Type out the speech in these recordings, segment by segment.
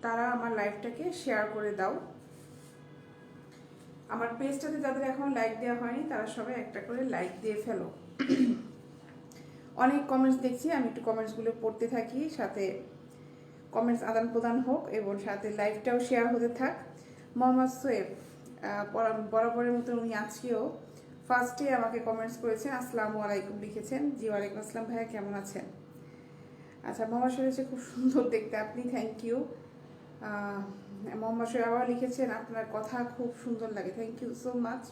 তারা আমার লাইভটাকে শেয়ার করে দাও। আমার পেজটাতে যাদের এখন লাইক দেওয়া হয়নি তারা সবাই একটা করে লাইক দিয়ে ফেলো। অনেক কমেন্টস দেখছি, আমি একটু কমেন্টসগুলো পড়তে থাকি, সাথে কমেন্টস আদান প্রদান হোক এবং সাথে লাইভটাও শেয়ার হতে থাক। মোহাম্মদ সোয়েব বরাবরের মতো উনি আজকেও ফার্স্টে আমাকে কমেন্টস করেছেন, আসসালামু আলাইকুম লিখেছেন। জি ওয়ালাইকুম আসসালাম ভাইয়া, কেমন আছেন? আচ্ছা, মোহাম্মদ সোহেব হচ্ছে খুব সুন্দর দেখতে আপনি, থ্যাংক ইউ। মোহাম্মদ সোহেব আবার লিখেছেন আপনার কথা খুব সুন্দর লাগে, thank you so much.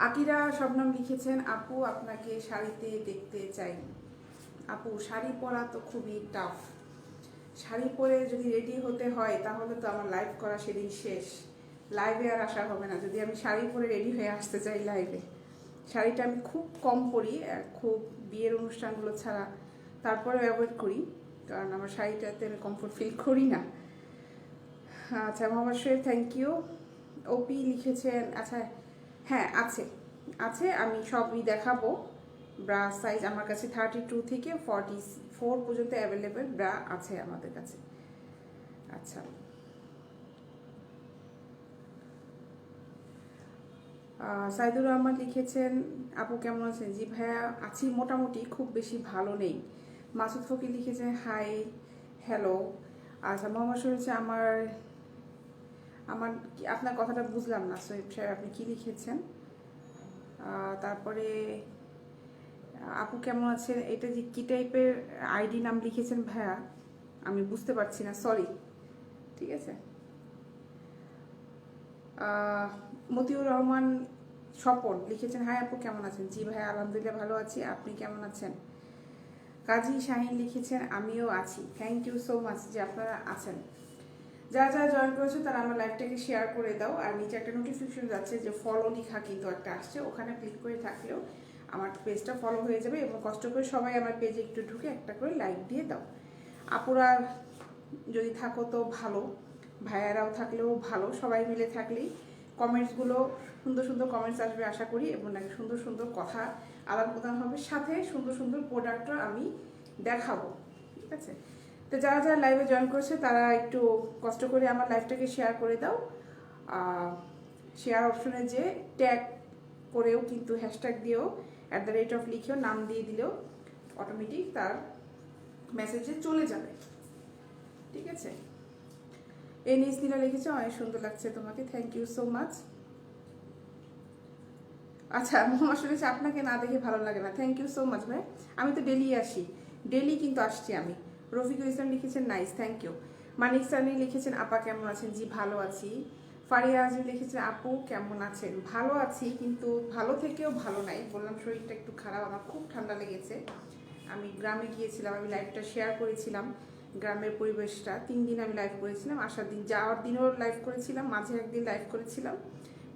Akira Shabnam লিখেছেন আপু আপনাকে শাড়িতে দেখতে চাই। আপু শাড়ি পরা তো খুবই টাফ, শাড়ি পরে যদি রেডি হতে হয় তাহলে তো আমার লাইভ করা সেদিন শেষ, লাইভে আর আসা হবে না যদি আমি শাড়ি পরে রেডি হয়ে আসতে চাই লাইভে। শাড়িটা আমি খুব কম পরি, খুব বিয়ের অনুষ্ঠানগুলো ছাড়া, তারপরে অ্যাভয়েড করি কারণ আমার শাড়িটাতে আমি কমফোর্ট ফিল করি না। আচ্ছা মোহাম্মদ শোয়েব থ্যাংক ইউ। ওপি লিখেছেন, আচ্ছা হ্যাঁ আছে আছে, আমি সবই দেখাবো। ব্রা সাইজ আমার কাছে 32 থেকে 44 পর্যন্ত অ্যাভেলেবেল ব্রা আছে আমাদের কাছে। আচ্ছা সাইদুর রহমান লিখেছেন আপু কেমন আছেন? জি ভাইয়া আছি মোটামুটি, খুব বেশি ভালো নেই। মাসুদ ফকির লিখেছেন হাই হ্যালো। আচ্ছা মোহাম্মদ হচ্ছে আমার আমার আপনার কথাটা বুঝলাম না সোহেব সাহেব, আপনি কি লিখেছেন? তারপরে আপু কেমন আছেন, এটা যে কী টাইপের আইডি নাম লিখেছেন ভাইয়া আমি বুঝতে পারছি না, সরি। ঠিক আছে, মতিউর রহমান স্বপন লিখেছেন হাই আপু কেমন আছেন? জি ভাইয়া আলহামদুলিল্লাহ ভালো আছি, আপনি কেমন আছেন? কাজী শাহিন লিখেছেন আমিও আছি, থ্যাংক ইউ সো মাচ যে আপনারা আছেন। যারা যারা জয়েন করেছে তারা আমার লাইভটাকে শেয়ার করে দাও। আর নিচে একটা নোটিফিকেশন যাচ্ছে যে ফলো লেখা কিন্তু একটা আসছে, ওখানে ক্লিক করে থাকলেও আমার পেজটা ফলো হয়ে যাবে এবং কষ্ট করে সবাই আমার পেজে একটু ঢুকে একটা করে লাইক দিয়ে দাও। আপুরা যদি থাকো তো ভালো, ভাইয়ারাও থাকলেও ভালো, সবাই মিলে থাকলেই কমেন্টসগুলো সুন্দর সুন্দর কমেন্টস আসবে আশা করি এবং সুন্দর সুন্দর কথা আদান প্রদান হবে, সাথে সুন্দর সুন্দর প্রোডাক্টও আমি দেখাবো। ঠিক আছে, তো যারা যারা লাইভে জয়েন করছে তারা একটু কষ্ট করে আমার লাইভটাকে শেয়ার করে দাও। শেয়ার অপশনে যে ট্যাগ করেও কিন্তু হ্যাশট্যাগ দিয়েও @ লিখেও নাম দিয়ে দিলেও অটোমেটিক তার মেসেজে চলে যাবে। ঠিক আছে, এই নিজ নীলা লিখেছে অনেক সুন্দর লাগছে তোমাকে, থ্যাংক ইউ সো মাচ। আচ্ছা মোহাম্মদ শুনেছি আপনাকে না দেখে ভালো লাগে না, থ্যাংক ইউ সো মাচ ভাই, আমি তো ডেলি আসি, ডেলি কিন্তু আসছি আমি। রফিকুল ইসলাম লিখেছেন নাইস, থ্যাংক ইউ। মানিক সানি লিখেছেন আপা কেমন আছেন? জি ভালো আছি। ফারিয়া আজমি লিখেছেন আপু কেমন আছেন? ভালো আছি, কিন্তু ভালো থেকেও ভালো নাই, বললাম শরীরটা একটু খারাপ, আমার খুব ঠান্ডা লেগেছে। আমি গ্রামে গিয়েছিলাম, আমি লাইভটা শেয়ার করেছিলাম, গ্রামের পরিবেশটা 3 দিন আমি লাইভ করেছিলাম, আসার দিন যাওয়ার দিনও লাইভ করেছিলাম, মাঝে একদিন লাইভ করেছিলাম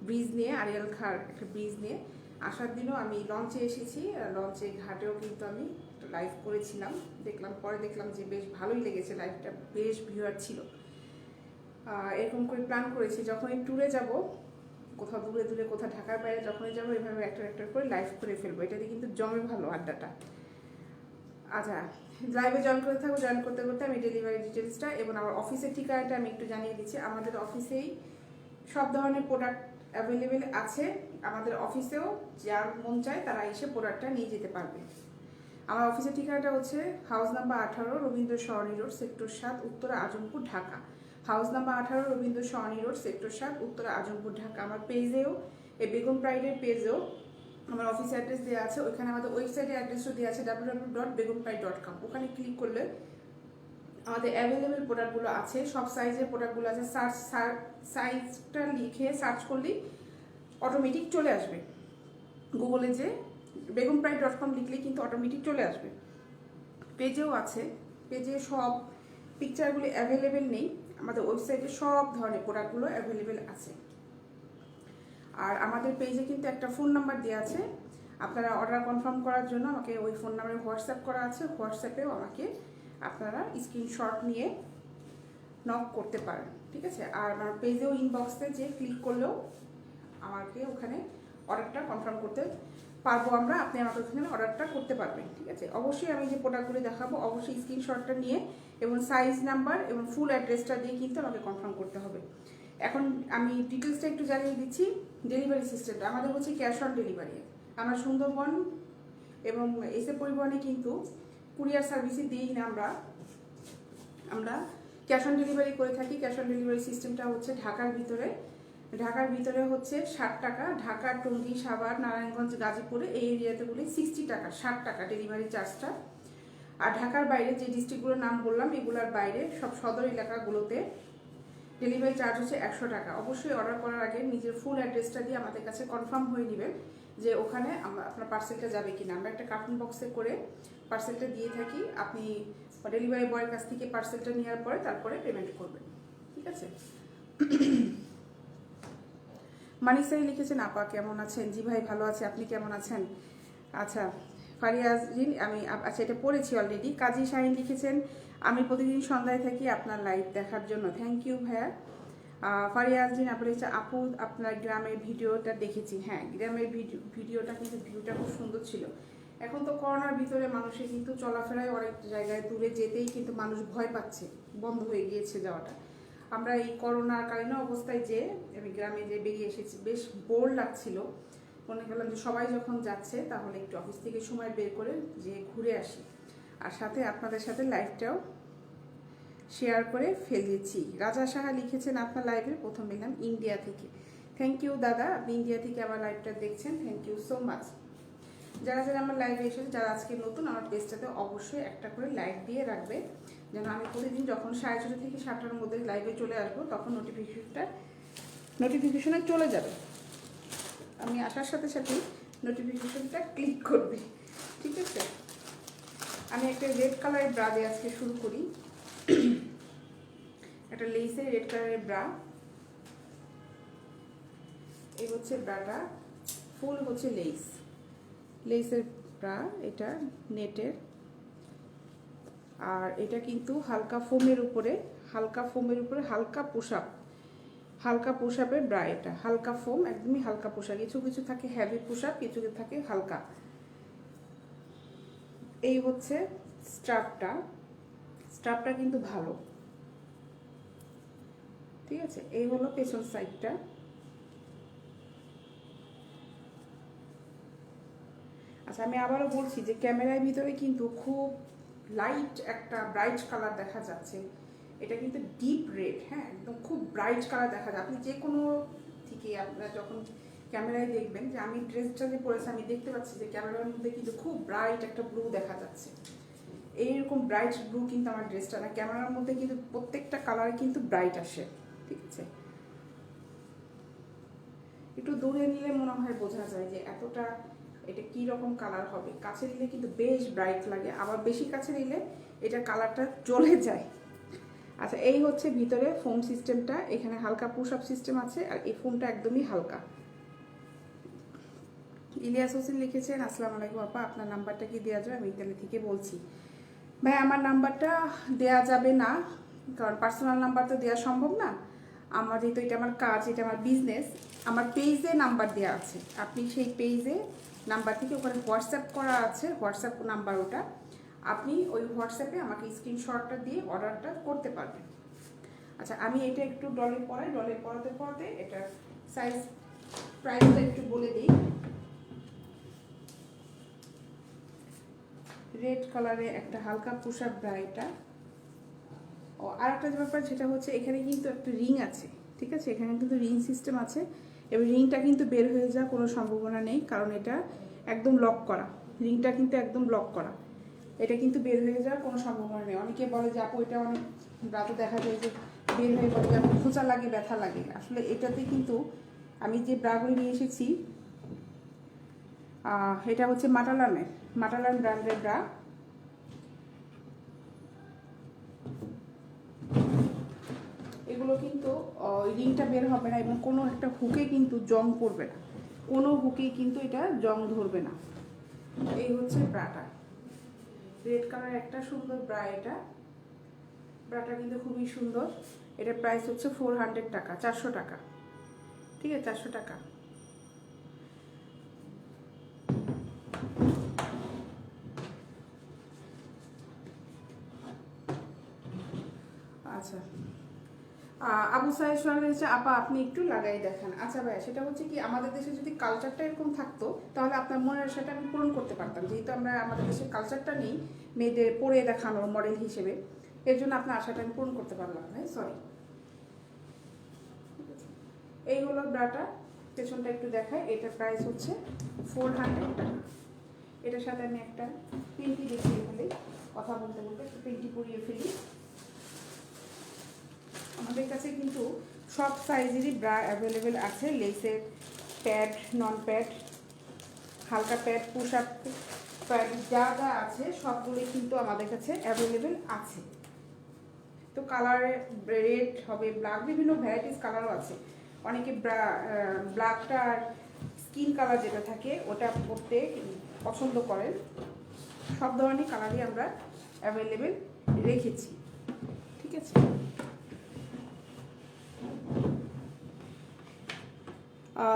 ব্রিজ নিয়ে, আরিয়াল খার একটা ব্রিজ নিয়ে। আসার দিনও আমি লঞ্চে এসেছি, লঞ্চে ঘাটেও কিন্তু আমি লাইভ করেছিলাম, পরে দেখলাম যে বেশ ভালোই লেগেছে লাইভটা, বেশ ভিউয়ার ছিল। এরকম করে প্ল্যান করেছি যখনই ট্যুরে যাব, কোথাও দূরে দূরে, কোথাও ঢাকার বাইরে যখনই যাবো এভাবে একটা করে লাইভ করে ফেলবো, এটাতে কিন্তু জমে ভালো আড্ডাটা। আচ্ছা লাইভে জয়েন করে থাকবো, জয়েন করতে করতে আমি ডেলিভারি ডিটেলসটা এবং আমার অফিসের ঠিকানাটা আমি একটু জানিয়ে দিচ্ছি। আমাদের অফিসেই সব ধরনের প্রোডাক্ট অ্যাভেলেবেল আছে, আমাদের অফিসেও যার মন চায় তারা এসে প্রোডাক্টটা নিয়ে যেতে পারবে। আমার অফিসের ঠিকানাটা হচ্ছে house number 18 Rabindra Sarani road, sector 7, Uttara Azampur, Dhaka. House number 18 Rabindra Sarani road, sector 7, Uttara Azampur, Dhaka. আমার পেজেও, এই বেগম প্রাইডের পেজেও আমার অফিস অ্যাড্রেস দেওয়া আছে, ওইখানে আমাদের ওয়েবসাইটের অ্যাড্রেসও দেওয়া আছে www.begumpride.com। ওখানে ক্লিক করলে আমাদের অ্যাভেলেবেল প্রোডাক্টগুলো আছে, সব সাইজের প্রোডাক্টগুলো আছে, সাইজটা লিখে সার্চ করলেই অটোমেটিক চলে আসবে। গুগলে যে begumpride.com লিখলেই কিন্তু অটোমেটিক চলে আসবে। পেজেও আছে, পেজে সব পিকচারগুলি অ্যাভেলেবেল নেই, আমাদের ওয়েবসাইটে সব ধরনের প্রোডাক্টগুলো অ্যাভেলেবেল আছে। আর আমাদের পেজে কিন্তু একটা ফোন নাম্বার দেওয়া আছে, আপনারা অর্ডার কনফার্ম করার জন্য আমাকে ওই ফোন নাম্বারে হোয়াটসঅ্যাপ করা আছে, হোয়াটসঅ্যাপেও আমাকে আপনারা স্ক্রিনশট নিয়ে নক করতে পারেন। ঠিক আছে, আর আমার পেজেও ইনবক্সে যে ক্লিক করলেও আমাকে ওখানে অর্ডারটা কনফার্ম করতে পারবো আমরা, আপনি আমাকে ওখানে অর্ডারটা করতে পারবেন। ঠিক আছে, অবশ্যই আমি যে প্রোডাক্টগুলি দেখাবো অবশ্যই স্ক্রিনশটটা নিয়ে এবং সাইজ নাম্বার এবং ফুল অ্যাড্রেসটা দিয়ে কিন্তু আমাকে কনফার্ম করতে হবে। এখন আমি ডিটেলসটা একটু জানিয়ে দিচ্ছি। ডেলিভারি সিস্টেমটা আমাদের হচ্ছে ক্যাশ অন ডেলিভারি। আমরা সুন্দরবন এবং এসে পরিবহনে কিন্তু কুরিয়ার সার্ভিসে দিই না, আমরা ক্যাশ অন ডেলিভারি করে থাকি। ক্যাশ অন ডেলিভারি সিস্টেমটা হচ্ছে ঢাকার ভিতরে হচ্ছে 60 টাকা, ঢাকা, টঙ্গী, সাভার, নারায়ণগঞ্জ, গাজীপুরে এই এরিয়াতে বলে 60 টাকা, 60 টাকা ডেলিভারি চার্জটা। আর ঢাকার বাইরে যে ডিস্ট্রিক্টগুলোর নাম বললাম এগুলোর বাইরে সব সদর এলাকাগুলোতে ডেলিভারি চার্জ হচ্ছে 100 টাকা। অবশ্যই অর্ডার করার আগে নিজের ফুল অ্যাড্রেসটা দিয়ে আমাদের কাছে কনফার্ম হয়ে নেবেন যে ওখানে আপনার পার্সেলটা যাবে কিনা। আমরা একটা কার্টুন বক্সে করে পার্সেলটা দিয়ে থাকি। আপনি ডেলিভারি বয়ের কাছ থেকে পার্সেলটা নেওয়ার পরে তারপরে পেমেন্ট করবেন, ঠিক আছে? মানিক স্যার লিখেছেন আপা কেমন আছেন? জি ভাই ভালো আছে, আপনি কেমন আছেন? আচ্ছা ফারিয়াজরিন, আমি আচ্ছা এটা পড়েছি অলরেডি। কাজী শাহিন লিখেছেন আমি প্রতিদিন সন্ধ্যায় থাকি আপনার লাইভ দেখার জন্য, থ্যাংক ইউ ভাইয়া। ফারিয়াজরিন আপনি লিখছে আপু আপনার গ্রামের ভিডিওটা দেখেছি। হ্যাঁ, গ্রামের ভিডিওটা কিন্তু ভিউটা খুব সুন্দর ছিল। এখন তো করোনার ভিতরে মানুষের কিন্তু চলাফেরায় অনেক জায়গায় দূরে যেতেই কিন্তু মানুষ ভয় পাচ্ছে, বন্ধ হয়ে গিয়েছে যাওয়াটা। আমরা এই করোনাকালীন অবস্থায় যে আমি গ্রামে যে বেরিয়ে এসেছি, বেশ বোর লাগছিল। মনে করলাম যে সবাই যখন যাচ্ছে তাহলে একটু অফিস থেকে সময় বের করে যে ঘুরে আসি, আর সাথে আপনাদের সাথে লাইভটাও শেয়ার করে ফেলেছি। রাজা সাহা লিখেছেন আপনার লাইভে প্রথম এলাম ইন্ডিয়া থেকে, থ্যাংক ইউ দাদা, আপনি ইন্ডিয়া থেকে আমার লাইভটা দেখছেন, থ্যাংক ইউ সো মাচ। যারা যারা আমার লাইভে এসেছে, যারা আজকে নতুন আমার পেজটাতে অবশ্যই একটা করে লাইক দিয়ে রাখবে, যেন আমি প্রতিদিন যখন 6:30 থেকে 7টার মধ্যে লাইভে চলে আসবো তখন নোটিফিকেশনে চলে যাবে। আমি আসার সাথে সাথে নোটিফিকেশনটা ক্লিক করবে, ঠিক আছে? আমি একটা রেড কালারের ব্রা দিয়ে আজকে শুরু করি। একটা লেসের রেড কালারের ব্রা, এই হচ্ছে ব্রাটা, ফুল হচ্ছে লেসের ব্রা, এটা নেটের। আর এটা কিন্তু হালকা ফোমের উপরে হালকা পোশাপের ব্রা। এটা হালকা ফোম, একদমই হালকা পোশাক। কিছু কিছু থাকে হেভি পোশাক, কিছু কিছু থাকে হালকা। এই হচ্ছে স্ট্রাপটা কিন্তু ভালো, ঠিক আছে? এই হলো পেছন সাইডটা। আচ্ছা আমি আবারও বলছি যে ক্যামেরার ভিতরে কিন্তু খুব লাইট একটা ব্রাইট কালার দেখা যাচ্ছে। এটা কিন্তু ডিপ রেড, হ্যাঁ, একদম খুব ব্রাইট কালার দেখা যায়। আপনি যে কোনো থেকে আপনারা যখন ক্যামেরায় দেখবেন যে আমি ড্রেসটা যে পরেছি, আমি দেখতে পাচ্ছি যে ক্যামেরার মধ্যে কিন্তু খুব ব্রাইট একটা ব্লু দেখা যাচ্ছে। এইরকম ব্রাইট ব্লু কিন্তু আমার ড্রেসটা না, ক্যামেরার মধ্যে কিন্তু প্রত্যেকটা কালারে কিন্তু ব্রাইট আসে, ঠিক আছে? একটু দূরে নিলে মনে হয় বোঝা যায় যে এতটা এটা কি রকম কালার হবে। কাছে নিলে কিন্তু বেশ ব্রাইট লাগে, আবার বেশি কাছে নিলে এটা কালারটা জ্বলে যায়। আচ্ছা এই হচ্ছে ভিতরে ফোম সিস্টেমটা, এখানে হালকা পুশ আপ সিস্টেম আছে, আর এই ফোমটা একদমই হালকা। ইলিয়াস হোসেন লিখেছেন আসসালামু আলাইকুম আপা, আপনার নাম্বারটা কি দেওয়া যাবে? আমি ইতালি থেকে বলছি। ভাই আমার নাম্বারটা দেয়া যাবে না, কারণ পার্সোনাল নাম্বার তো দেওয়া সম্ভব না আমার, যেহেতু এটা আমার কাজ, এটা আমার বিজনেস। আমার পেজে নাম্বার দেওয়া আছে, আপনি সেই পেজে নাম্বার থেকে ওখানে হোয়াটসঅ্যাপ করা আছে, হোয়াটসঅ্যাপ নাম্বার ওটা, আপনি ওই হোয়াটসঅ্যাপে আমাকে স্ক্রিনশটটা দিয়ে অর্ডারটা করতে পারবেন। আচ্ছা আমি এটা একটু ডলে পরাতে এটা সাইজ প্রাইসটা একটু বলে দিই। রেড কালারে একটা হালকা পোশাক ব্রা এটা। ও আর একটা ব্যাপার যেটা হচ্ছে এখানে কিন্তু একটা রিং আছে, ঠিক আছে? এখানে কিন্তু রিং সিস্টেম আছে, এবং রিংটা কিন্তু বের হয়ে যাওয়ার কোনো সম্ভাবনা নেই, কারণ এটা একদম লক করা। রিংটা কিন্তু একদম লক করা, এটা কিন্তু বের হয়ে যাওয়ার কোনো সম্ভাবনা নেই। অনেকে বলে যে আপু এটা অনেক রাতে দেখা যায় যে বের হয়ে পড়ে, যেমন খোঁচা লাগে, ব্যথা লাগে। আসলে এটাতে কিন্তু আমি যে ব্রাগুলি নিয়ে এসেছি এটা হচ্ছে মাটালান ব্র্যান্ডের ব্রা। এগুলো কিন্তু রিংটা বের হবে না, এবং কোনো একটা হুকে কিন্তু জং পড়বে না, কোনো হুকেই কিন্তু এটা জং ধরবে না। এই হচ্ছে ব্রাটা, রেড কালার একটা সুন্দর ব্রা। এটা ব্রাটা কিন্তু খুবই সুন্দর। এটার প্রাইস হচ্ছে 400 টাকা, 400 টাকা, ঠিক আছে? 400 টাকা। আবু সাহেব সোহাগ হচ্ছে আপা আপনি একটু লাগাই দেখান। আচ্ছা ভাই, সেটা হচ্ছে কি আমাদের দেশে যদি কালচারটা এরকম থাকতো তাহলে আপনার মনের আশাটা আমি পূরণ করতে পারতাম। যেহেতু আমরা আমাদের দেশের কালচারটা নেই মেয়েদের পরে দেখানোর মডেল হিসেবে, এর জন্য আপনার আশাটা আমি পূরণ করতে পারলাম ভাই, সরি। এই হলো ব্রাটা, পেছনটা একটু দেখায়। এটার প্রাইস হচ্ছে 400 টাকা। এটার সাথে আমি একটা পেন্টি দেখিয়ে ফেলি, কথা বলতে বলতে একটু পেন্টি পরিয়ে ফেলি। আমাদের কাছে কিন্তু সব সাইজেরই ব্রা অ্যাভেলেবেল আছে, লেসের, প্যাড, নন প্যাড, হালকা প্যাড, পুশ আপ প্যাড, যা যা আছে সবগুলোই কিন্তু আমাদের কাছে অ্যাভেলেবেল আছে। তো কালারে রেড হবে, ব্ল্যাক, বিভিন্ন ভ্যারাইটিস কালারও আছে। অনেকে ব্ল্যাকটা আর স্কিন কালার যেটা থাকে ওটা পরতে পছন্দ করেন। সব ধরনের কালারই আমরা অ্যাভেলেবেল রেখেছি, ঠিক আছে।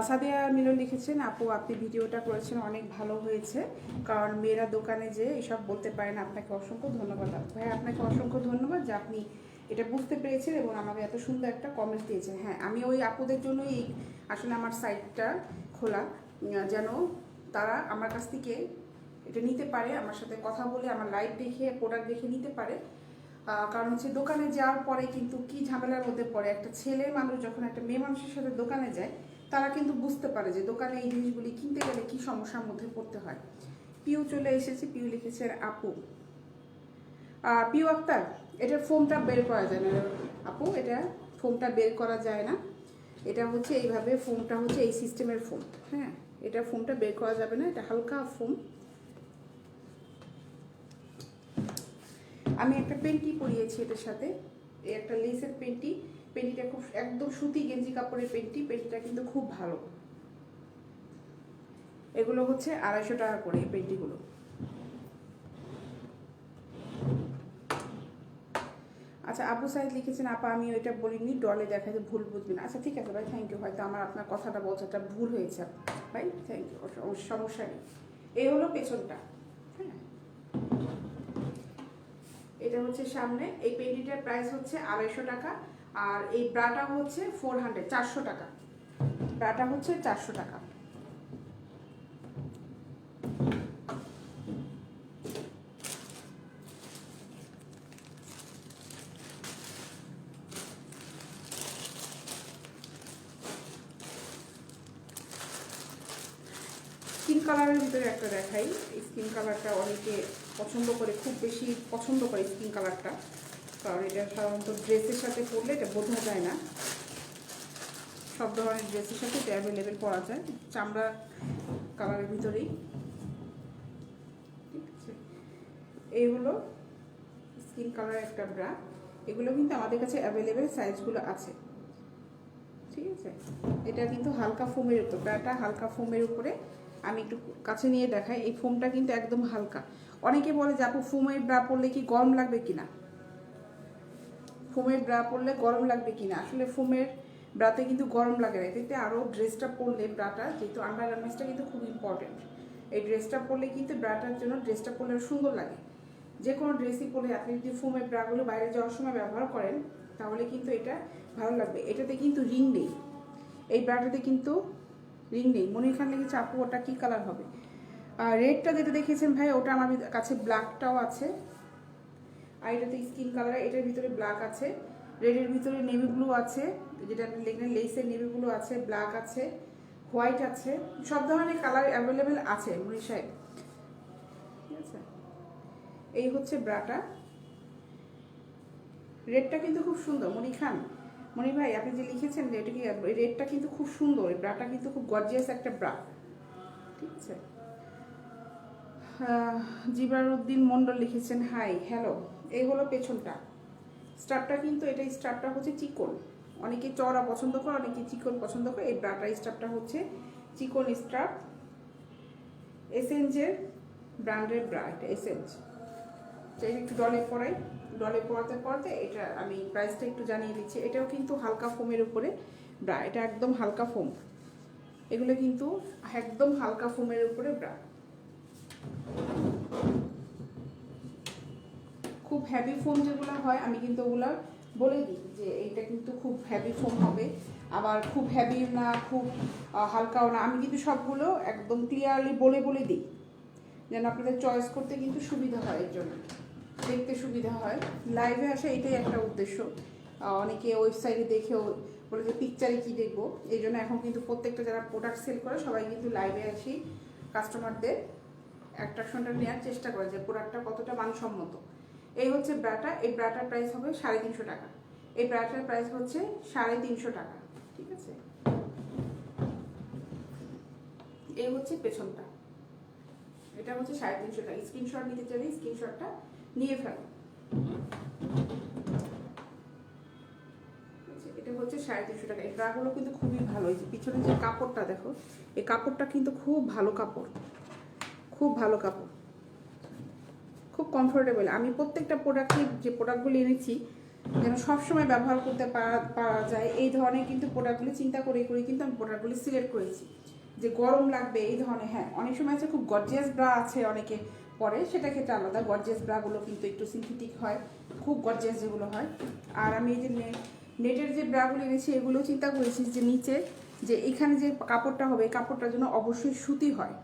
সাদিয়া মিলন লিখেছেন আপু আপনি ভিডিওটা করেছেন অনেক ভালো হয়েছে, কারণ মেয়েরা দোকানে যে এসব বলতে পারে না। আপনাকে অসংখ্য ধন্যবাদ ভাই, আপনাকে অসংখ্য ধন্যবাদ যে আপনি এটা বুঝতে পেরেছেন এবং আমাকে এত সুন্দর একটা কমেন্ট দিয়েছেন। হ্যাঁ, আমি ওই আপুদের জন্যই আসলে আমার সাইটটা খোলা, যেন তারা আমার কাছ থেকে এটা নিতে পারে, আমার সাথে কথা বলে আমার লাইভ দেখে প্রোডাক্ট দেখে নিতে পারে। কারণ হচ্ছে দোকানে যাওয়ার পরে কিন্তু কি ঝামেলার মধ্যে পড়ে একটা ছেলে মানুষ যখন একটা মেয়ে মানুষের সাথে দোকানে যায়, তারা কিন্তু বুঝতে পারে যে দোকানে এই জিনিসগুলি কিনতে গেলে কি সমস্যার মধ্যে পড়তে হয়। পিউ চলে এসেছে, পিউ লিখেছে আপু, পিউ আক্তার এটার ফোমটা বের করা যায় না আপু, এটা ফোমটা বের করা যায় না। এটা হচ্ছে এইভাবে, ফোমটা হচ্ছে এই সিস্টেমের ফোম। হ্যাঁ, এটা ফোমটা বের করা যাবে না, এটা হালকা ফোম। আমি একটা পেন্টি পরিয়েছি এটার সাথে, এই একটা লেসের পেন্টি। পেন্টিটা খুব একদম সুতি গেঞ্জি কাপড়ের পেন্টি, পেন্টিটা কিন্তু খুব ভালো। এগুলো হচ্ছে 250 টাকা করে এই পেন্টিগুলো। আচ্ছা, আবু সাইদ লিখেছেন আপা আমি ওইটা বলিনি, ডলে দেখা যায় ভুল বুঝবেন। আচ্ছা ঠিক আছে ভাই, থ্যাংক ইউ। হয়তো আমার আপনার কথাটা বলতে ভুল হয়েছে ভাই, থ্যাংক ইউ, সমস্যা নেই। এই হলো পেছনটা। হ্যাঁ, এটা হচ্ছে সামনে। এই পেন্টিটার প্রাইস হচ্ছে 250 টাকা, আর এই ব্রাটা হচ্ছে 400 টাকা। ব্রাটা হচ্ছে 400 টাকা। স্কিন কালারের ভিতরে একটা দেখাই। এই স্কিন কালারটা অনেকে পছন্দ করে, খুব বেশি পছন্দ করে স্কিন কালারটা, কারণ এটা সাধারণত ড্রেসের সাথে পরলে এটা বোঝা যায় না। সব ধরনের ড্রেসের সাথে এটা অ্যাভেলেবেল পাওয়া যায়, চামড়া কালারের ভিতরেই। ঠিক আছে, এই হলো স্কিন কালারের একটা ব্রা। এগুলো কিন্তু আমাদের কাছে অ্যাভেলেবেল সাইজগুলো আছে, ঠিক আছে। এটা কিন্তু হালকা ফোমের উপর, ব্রাটা হালকা ফোমের উপরে। আমি একটু কাছে নিয়ে দেখাই, এই ফোমটা কিন্তু একদম হালকা। অনেকে বলে যে আপু ফোমের ব্রা পরলে কি গরম লাগবে কিনা, ফোমের ব্রা পরলে গরম লাগবে কিনা। আসলে ফোমের ব্রাতে কিন্তু গরম লাগে না, এতে আরও ড্রেসটা পরলে ব্রাটা, যেহেতু আন্ডার গার্মেন্টসটা কিন্তু খুব ইম্পর্টেন্ট, এই ড্রেসটা পরলে কিন্তু ব্রাটার জন্য ড্রেসটা পরলে সুন্দর লাগে। যে কোনো ড্রেসই পরলে আপনি যদি ফোমের ব্রাগুলো বাইরে যাওয়ার সময় ব্যবহার করেন তাহলে কিন্তু এটা ভালো লাগবে। এটাতে কিন্তু রিং নেই, এই ব্রাটাতে কিন্তু রিং নেই। মনির খান লিখেছে আপু ওটা কী কালার হবে? রেডটা যেটা দেখেছেন ভাই ওটা আমার কাছে ব্ল্যাকটাও আছে, আর এটাতে স্কিন কালার, এটার ভিতরে ব্ল্যাক আছে, রেডের ভিতরে নেভি ব্লু আছে, যেটা আপনি লিখলেন লেসের নেভি ব্লু আছে, ব্ল্যাক আছে, হোয়াইট আছে, সব ধরনের কালার অ্যাভেলেবেল আছে মনির সাহেব, ঠিক আছে। এই হচ্ছে ব্রাটা, রেডটা কিন্তু খুব সুন্দর। মনি খান, মনি ভাই আপনি যে লিখেছেন যে এটা কি, রেডটা কিন্তু খুব সুন্দর, এই ব্রাটা কিন্তু খুব গর্জিয়াস একটা ব্রা, ঠিক আছে। জিবারউদ্দিন মন্ডল লিখেছেন হাই হ্যালো। এই হলো পেছনটা, স্টাফটা কিন্তু এটা স্টাফটা হচ্ছে চিকন, অনেকে চড়া পছন্দ করে, অনেকে চিকন পছন্দ করে। এই ব্রাটার স্টাফটা হচ্ছে চিকন স্টাফ, এসেঞ্জের ব্র্যান্ডের ব্রা, এটা এসেঞ্জ। এটা একটু ডলে পরাই, ডলে পরাতে পরাতে এটা আমি প্রাইসটা একটু জানিয়ে দিচ্ছি। এটাও কিন্তু হালকা ফোমের উপরে ব্রা, এটা একদম হালকা ফোম, এগুলো কিন্তু একদম হালকা ফোমের উপরে ব্রা। খুব হ্যাভি ফোম যেগুলো হয় আমি কিন্তু ওগুলো বলে দিই যে এইটা কিন্তু খুব হেভি ফোম হবে, আবার খুব হেভি না, খুব হালকাও না। আমি কিন্তু সবগুলো একদম ক্লিয়ারলি বলে বলে দিই, যেন আপনাদের চয়েস করতে কিন্তু সুবিধা হয়, এর জন্য দেখতে সুবিধা হয়। লাইভে আসা এটাই একটা উদ্দেশ্য। অনেকে ওয়েবসাইটে দেখেও বলে যে পিকচারে কী দেখবো, এই জন্য এখন কিন্তু প্রত্যেকটা যারা প্রোডাক্ট সেল করে সবাই কিন্তু লাইভে আসি কাস্টমারদের অ্যাট্রাকশনটা নেওয়ার চেষ্টা করে যে প্রোডাক্টটা কতটা মানসম্মত। এই হচ্ছে ব্রাটা। এই ব্রাটার প্রাইস হবে 350 টাকা। এই ব্রাটার প্রাইস হচ্ছে 350 টাকা, ঠিক আছে। এই হচ্ছে পেছনটা, এটা হচ্ছে 350 টাকা। স্ক্রিনশট নিতে চাইলে স্ক্রিনশটটা নিয়ে ফেলো। এটা হচ্ছে 350 টাকা। এই ব্রাগুলো কিন্তু খুবই ভালো। এই যে পিছনে যে কাপড়টা দেখো, এই কাপড়টা কিন্তু খুব ভালো কাপড়, খুব ভালো কাপড়, খুব কমফোর্টেবল। আমি প্রত্যেকটা প্রোডাক্টে যে প্রোডাক্টগুলি এনেছি যেন সবসময় ব্যবহার করতে পারা যায়, এই ধরনের কিন্তু প্রোডাক্টগুলি চিন্তা করে কিন্তু আমি প্রোডাক্টগুলি সিলেক্ট করেছি যে গরম লাগবে এই ধরনের। হ্যাঁ, অনেক সময় আছে খুব গর্জিয়াস ব্রা আছে অনেকে পরে, সেটা ক্ষেত্রে আলাদা। গর্জিয়াস ব্রাগুলো কিন্তু একটু সিনথেটিক হয়, খুব গর্জিয়াস যেগুলো হয়। আর আমি এই যে নেটের যে ব্রাগুলো এনেছি এগুলো চিন্তা করেছি যে নিচে যে এখানে যে কাপড়টা হবে এই কাপড়টার জন্য অবশ্যই সুতি হয়,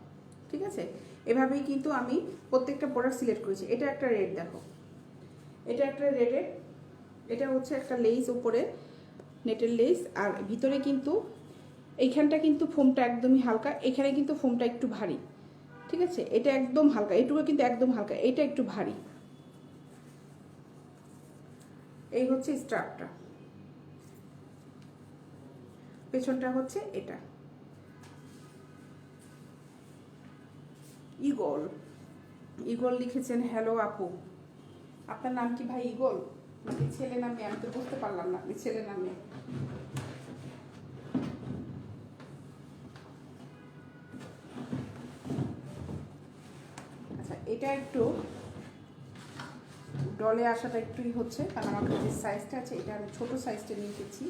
ঠিক আছে। এভাবেই কিন্তু আমি প্রত্যেকটা প্রোডাক্ট সিলেক্ট করেছি। এটা একটা রেড দেখো, এটা একটা রেডের, এটা হচ্ছে একটা লেস উপরে, নেটের লেস। আর ভিতরে কিন্তু এইখানটা কিন্তু ফোমটা একদমই হালকা, এখানে কিন্তু ফোমটা একটু ভারী, ঠিক আছে। এটা একদম হালকা, এটুকু কিন্তু একদম হালকা, এটা একটু ভারী। এই হচ্ছে স্ট্রাপটা, পেছনটা হচ্ছে এটা। ইগল, ইগল লিখেছেন হ্যালো আপু। আপনার নাম কি ভাই ইগল নাকি ছেলে নামে? আমি তো বুঝতে পারলাম না আপনি ছেলে নামে। আচ্ছা, এটা একটু ডলে আসাটা একটুই হচ্ছে, কারণ আমার কাছে যে সাইজটা আছে এটা আমি ছোটো সাইজটা নিয়ে এসেছি,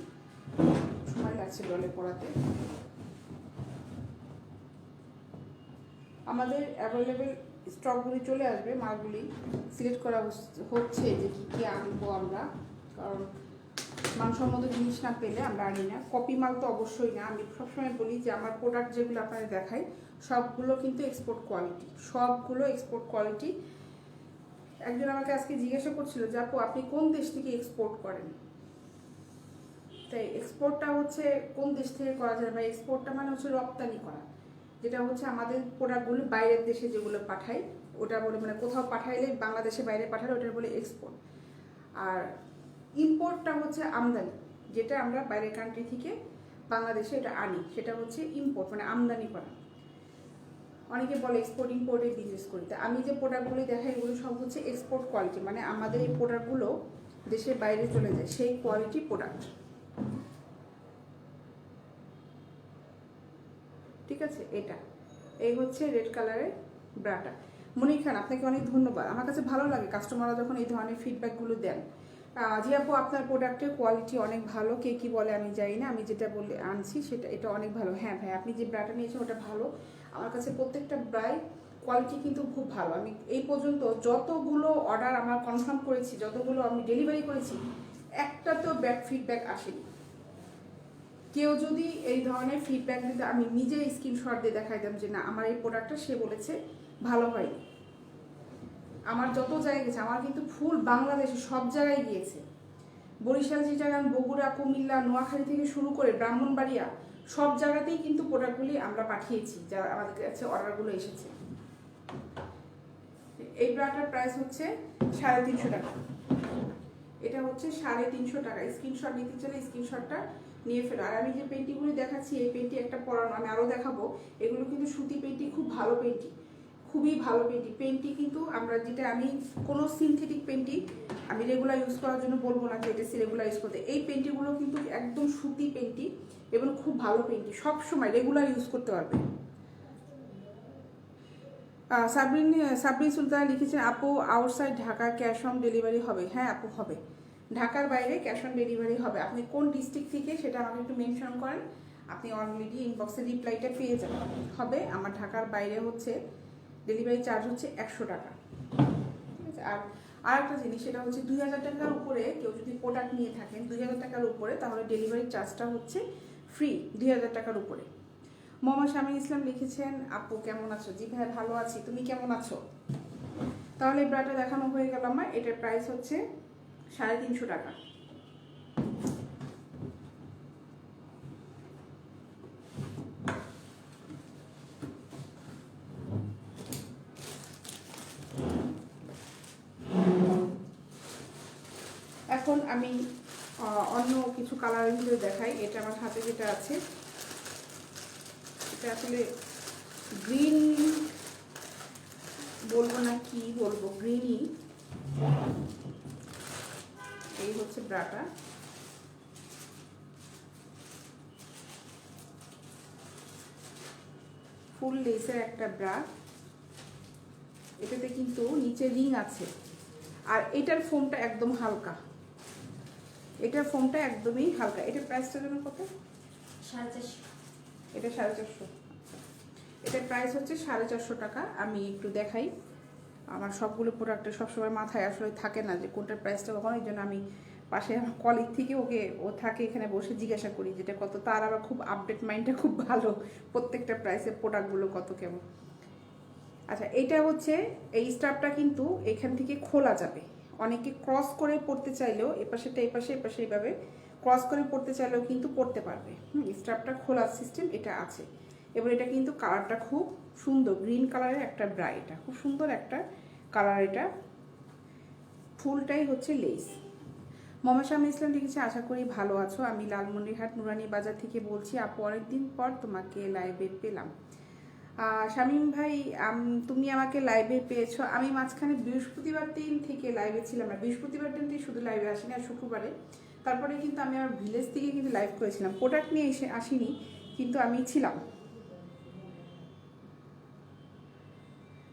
সময় লাগছে ডলে পড়াতে। আমাদের অ্যাভেলেবেল স্টকগুলি চলে আসবে, মালগুলি সিলেক্ট করা হচ্ছে যে কী কী আনবো আমরা, কারণ মানসম্মত জিনিস না পেলে আমরা আনি না। কপি মাল তো অবশ্যই না। আমি সবসময় বলি যে আমার প্রোডাক্ট যেগুলো আপনাদের দেখাই সবগুলো কিন্তু এক্সপোর্ট কোয়ালিটি, সবগুলো এক্সপোর্ট কোয়ালিটি। একজন আমাকে আজকে জিজ্ঞাসা করছিল যে আপু আপনি কোন দেশ থেকে এক্সপোর্ট করেন, তাই এক্সপোর্টটা হচ্ছে কোন দেশ থেকে করা যায়, বা এক্সপোর্টটা মানে হচ্ছে রপ্তানি করা, যেটা হচ্ছে আমাদের প্রোডাক্টগুলো বাইরের দেশে যেগুলো পাঠাই ওটা বলে, মানে কোথাও পাঠাইলে বাংলাদেশে বাইরে পাঠালে ওটা বলে এক্সপোর্ট। আর ইম্পোর্টটা হচ্ছে আমদানি, যেটা আমরা বাইরের কান্ট্রি থেকে বাংলাদেশে এটা আনি, সেটা হচ্ছে ইম্পোর্ট, মানে আমদানি করা। অনেকে বলে এক্সপোর্ট ইম্পোর্টের বিজনেস করি, তা আমি যে প্রোডাক্টগুলি দেখাই এগুলো সব হচ্ছে এক্সপোর্ট কোয়ালিটি, মানে আমাদের এই প্রোডাক্টগুলো দেশের বাইরে চলে যায় সেই কোয়ালিটি প্রোডাক্ট, ঠিক আছে। এটা এই হচ্ছে রেড কালারের ব্রাটা। মনির খান, আপনাকে অনেক ধন্যবাদ। আমার কাছে ভালো লাগে কাস্টমাররা যখন এই ধরনের ফিডব্যাকগুলো দেন। জি আপু আপনার প্রোডাক্টের কোয়ালিটি অনেক ভালো, কে কী বলে আমি জানি না, আমি যেটা বলে আনছি সেটা এটা অনেক ভালো। হ্যাঁ ভাই, আপনি যে ব্রাটা নিয়েছেন ওটা ভালো। আমার কাছে প্রত্যেকটা ব্রাই কোয়ালিটি কিন্তু খুব ভালো। আমি এই পর্যন্ত যতগুলো অর্ডার আমার কনফার্ম করেছি, যতগুলো আমি ডেলিভারি করেছি, একটা তো ব্যাড ফিডব্যাক আসেনি। কেউ যদি এই ধরনের ফিডব্যাক দিতে আমি নিজে স্ক্রিনশট দিয়ে দেখাইতাম যে না আমার এই প্রোডাক্টটা সে বলেছে ভালো হয়নি। আমার যত জায়গায় গেছে, আমার কিন্তু ফুল বাংলাদেশে সব জায়গায় গিয়েছে, বরিশাল, চিটাগাং, বগুড়া, কুমিল্লা, নোয়াখালী থেকে শুরু করে ব্রাহ্মণবাড়িয়া, সব জায়গাতেই কিন্তু প্রোডাক্টগুলি আমরা পাঠিয়েছি, যারা আমাদের কাছে অর্ডারগুলো এসেছে। এই ব্রাটার প্রাইস হচ্ছে 350 টাকা। এটা হচ্ছে 350 টাকা। স্ক্রিনশট নিতে চাইলে স্ক্রিনশটটা নিয়ে ফেলো। আর আমি যে পেন্টিগুলি দেখাচ্ছি এই পেন্টি একটা পরানো, আমি আরও দেখাবো, এগুলো কিন্তু সুতি পেন্টি, খুব ভালো পেন্টি, খুবই ভালো পেন্টি। পেন্টি কিন্তু আমরা যেটা, আমি কোনো সিনথেটিক পেন্টি আমি রেগুলার ইউজ করার জন্য বলবো না যে এটা রেগুলার ইউজ করতে। এই পেন্টিগুলো কিন্তু একদম সুতি পেন্টি এবং খুব ভালো পেন্টি, সবসময় রেগুলার ইউজ করতে পারবে। সাবরিন সুলতানা লিখেছেন আপু outside Dhaka cash on delivery হবে? হ্যাঁ আপু হবে, ঢাকার বাইরে ক্যাশ অন ডেলিভারি হবে। আপনি কোন ডিস্ট্রিক্ট থেকে সেটা আমাকে একটু মেনশন করেন, আপনি অলরেডি ইনবক্সে রিপ্লাইটা পেয়ে যাবেন। হবে, আমার ঢাকার বাইরে হচ্ছে ডেলিভারি চার্জ হচ্ছে 100 টাকা, ঠিক আছে। আর আর একটা জিনিস, সেটা হচ্ছে 2000 টাকার উপরে কেউ যদি প্রোডাক্ট নিয়ে থাকেন 2000 টাকার উপরে, তাহলে ডেলিভারি চার্জটা হচ্ছে ফ্রি 2000 টাকার উপরে। মোহাম্মদ শামীম ইসলাম লিখেছেন, আপু কেমন আছো? জি ভাই ভালো আছি, তুমি কেমন আছো? তাহলে এই ব্রাটা দেখানো হয়ে গেল আমার। এটার প্রাইস হচ্ছে 350 টাকা। এখন আমি অন্য কিছু কালারের ভিতরে দেখাই। এটা আমার হাতে যেটা আছে, এটা আসলে গ্রিন বলবো না কি বলবো, গ্রিনই। এই হচ্ছে ব্রাটা। ফুল লেসের একটা ব্রা, এটাতে কিন্তু নিচে রিং আছে। আর এটার ফোমটা একদম হালকা, এটার ফোমটা একদমই হালকা। এটার প্রাইসটা যেন কত? 450। এটা 450। এটার প্রাইস হচ্ছে 450 টাকা। আমি একটু দেখাই, আমার সবগুলো প্রোডাক্টের সবসময় মাথায় আসলে থাকে না যে কোনটার প্রাইসটা কখন। এই জন্য আমি পাশে আমার কলিগ থেকে ও থাকে এখানে বসে জিজ্ঞাসা করি যেটা কত। তার আবার খুব আপডেট মাইন্ডটা খুব ভালো, প্রত্যেকটা প্রাইসের প্রোডাক্টগুলো কত কেমন। আচ্ছা, এইটা হচ্ছে এই স্টাফটা কিন্তু এখান থেকে খোলা যাবে। অনেকে ক্রস করে পড়তে চাইলেও এপাশেটা এপাশে এপাশে এইভাবে ক্রস করে পড়তে চাইলেও কিন্তু পড়তে পারবে। স্টাফটা খোলার সিস্টেম এটা আছে। এবার এটা কিন্তু কালারটা খুব সুন্দর, গ্রিন কালারের একটা ব্রা, এটা খুব সুন্দর একটা কালার। এটা ফুলটাই হচ্ছে লেস। মোহাম্মদ শামীম ইসলাম লিখেছে, আশা করি ভালো আছো। আমি লালমনিরহাট নুরানি বাজার থেকে বলছি। আপু অনেকদিন পর তোমাকে লাইভে পেলাম। শামীম ভাই, তুমি আমাকে লাইভে পেয়েছো। আমি মাঝখানে বৃহস্পতিবার দিন থেকে লাইভে ছিলাম না, বৃহস্পতিবার দিন থেকে শুধু লাইভে আসিনি, আর শুক্রবারে। তারপরে কিন্তু আমি আমার ভিলেজ থেকে কিন্তু লাইভ করেছিলাম, প্রোডাক্ট নিয়ে এসে আসিনি, কিন্তু আমি ছিলাম।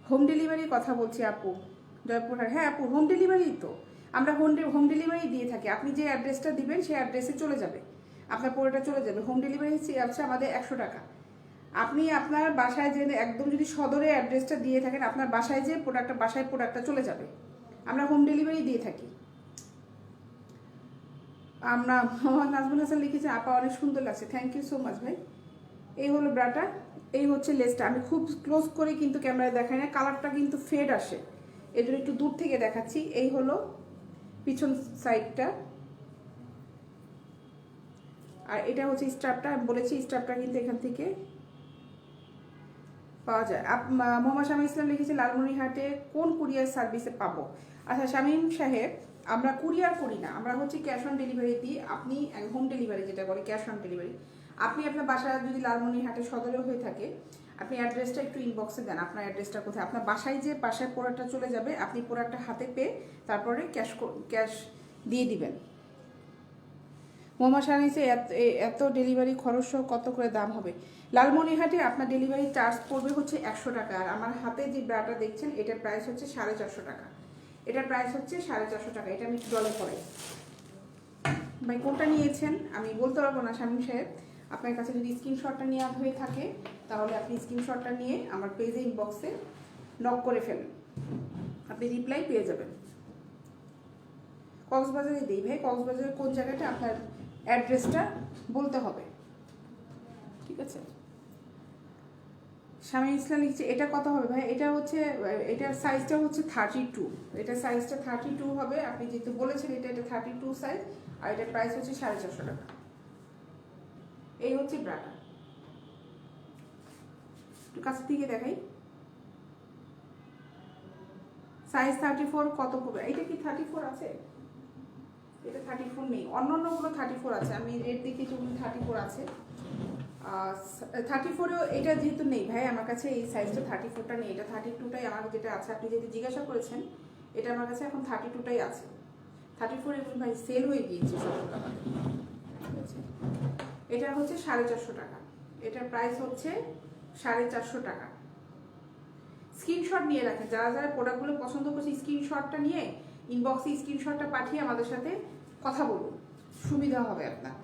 হোম ডেলিভারির কথা বলছি আপু, জয়পুরহাট। হ্যাঁ আপু, হোম ডেলিভারি তো আমরা হোম ডেলিভারি দিয়ে থাকি। আপনি যে অ্যাড্রেসটা দিবেন সেই অ্যাড্রেসে চলে যাবে, আপনার পুরোটা চলে যাবে। হোম ডেলিভারি হচ্ছে আমাদের 100 টাকা। আপনি আপনার বাসায় যে একদম যদি সদরে অ্যাড্রেসটা দিয়ে থাকেন, আপনার বাসায় যে প্রোডাক্টটা চলে যাবে। আমরা হোম ডেলিভারি দিয়ে থাকি। আমরা নাজমুল হাসান লিখেছে, আপা অনেক সুন্দর লাগছে, থ্যাংক ইউ সো মাচ ভাই। এই হলো ব্রাটা, এই হচ্ছে লেসটা। আমি খুব ক্লোজ করে কিন্তু ক্যামেরায় দেখাই না, কালারটা কিন্তু ফেড আসে, এই জন্য একটু দূর থেকে দেখাচ্ছি। এই হলো পিছন সাইডটা, আর এটা হচ্ছে স্টাফটা। আমি বলেছি স্টাফটা কিন্তু এখান থেকে পাওয়া যায়। মোহাম্মদ শামীম ইসলাম লিখেছে, লালমনিরহাটে কোন কুরিয়ার সার্ভিসে পাবো? আচ্ছা শামীম সাহেব, আমরা কুরিয়ার করি না, আমরা হচ্ছে ক্যাশ অন ডেলিভারি দিই। আপনি হোম ডেলিভারি যেটা বলে, ক্যাশ অন ডেলিভারি। আপনি আপনার বাসা যদি লালমনিরহাটে সদরে হয়ে থাকে, আপনি অ্যাড্রেসটা একটু ইনবক্সে দেন, আপনার অ্যাড্রেসটা কোথায়। আপনার বাসায় যে বাসায় প্রোডাক্টটা চলে যাবে, আপনি প্রোডাক্টটা হাতে পেয়ে তারপরে ক্যাশ দিয়ে দিবেন। মোহাম্মদ শাহনিসে এত ডেলিভারি খরচ কত করে দাম হবে? লালমনিরহাটে আপনার ডেলিভারি চার্জ পড়বে হচ্ছে 100 টাকা। আর আমার হাতে যে ব্রাটা দেখছেন এটার প্রাইস হচ্ছে 450 টাকা। এটার প্রাইস হচ্ছে 450 টাকা। এটা আমি ডলে পড়াই। ভাই কোনটা নিয়েছেন আমি বলতে পারবো না শামীম সাহেব। আপনার কাছে যদি স্ক্রিনশটটা নেওয়া হয়ে থাকে, তাহলে আপনি স্ক্রিনশটটা নিয়ে আমার পেজে ইনবক্সে নক করে ফেলেন, আপনি রিপ্লাই পেয়ে যাবেন। কক্সবাজারে দিই ভাই, কক্সবাজারের কোন জায়গাটা আপনার অ্যাড্রেসটা বলতে হবে, ঠিক আছে? শামীম ইসলাম লিখছে, এটা কত হবে ভাই? এটা হচ্ছে, এটার সাইজটা হচ্ছে 32। এটার সাইজটা 32 হবে। আপনি যেহেতু বলেছেন এটা 32 সাইজ, আর এটার প্রাইস হচ্ছে 450 টাকা। এই হচ্ছে ব্রাটা। একটু কাছ থেকে দেখাই, সাইজ 34 কত পড়বে? এটা কি 34 আছে? এটা 34 নেই, অন্যান্যগুলো 34 আছে। আমি রেট দেখেছি 34 আছে। 34এও এটা যেহেতু নেই ভাই আমার কাছে, এই সাইজটা 34টা নেই, এটা 32টাই আমার যেটা আছে। আপনি যেহেতু জিজ্ঞাসা করেছেন, এটা আমার কাছে এখন 32টাই আছে। 34 এবং ভাই সেল হয়ে গিয়েছে সবগুলো আমাদের, ঠিক আছে? এটা হচ্ছে 450 টাকা। এটার প্রাইস হচ্ছে 450 টাকা। স্ক্রিনশট নিয়ে রাখেন, যারা যারা প্রোডাক্টগুলো পছন্দ করছে স্ক্রিনশটটা নিয়ে ইনবক্সে স্ক্রিনশটটা পাঠিয়ে আমাদের সাথে কথা বলুন, সুবিধা হবে আপনার।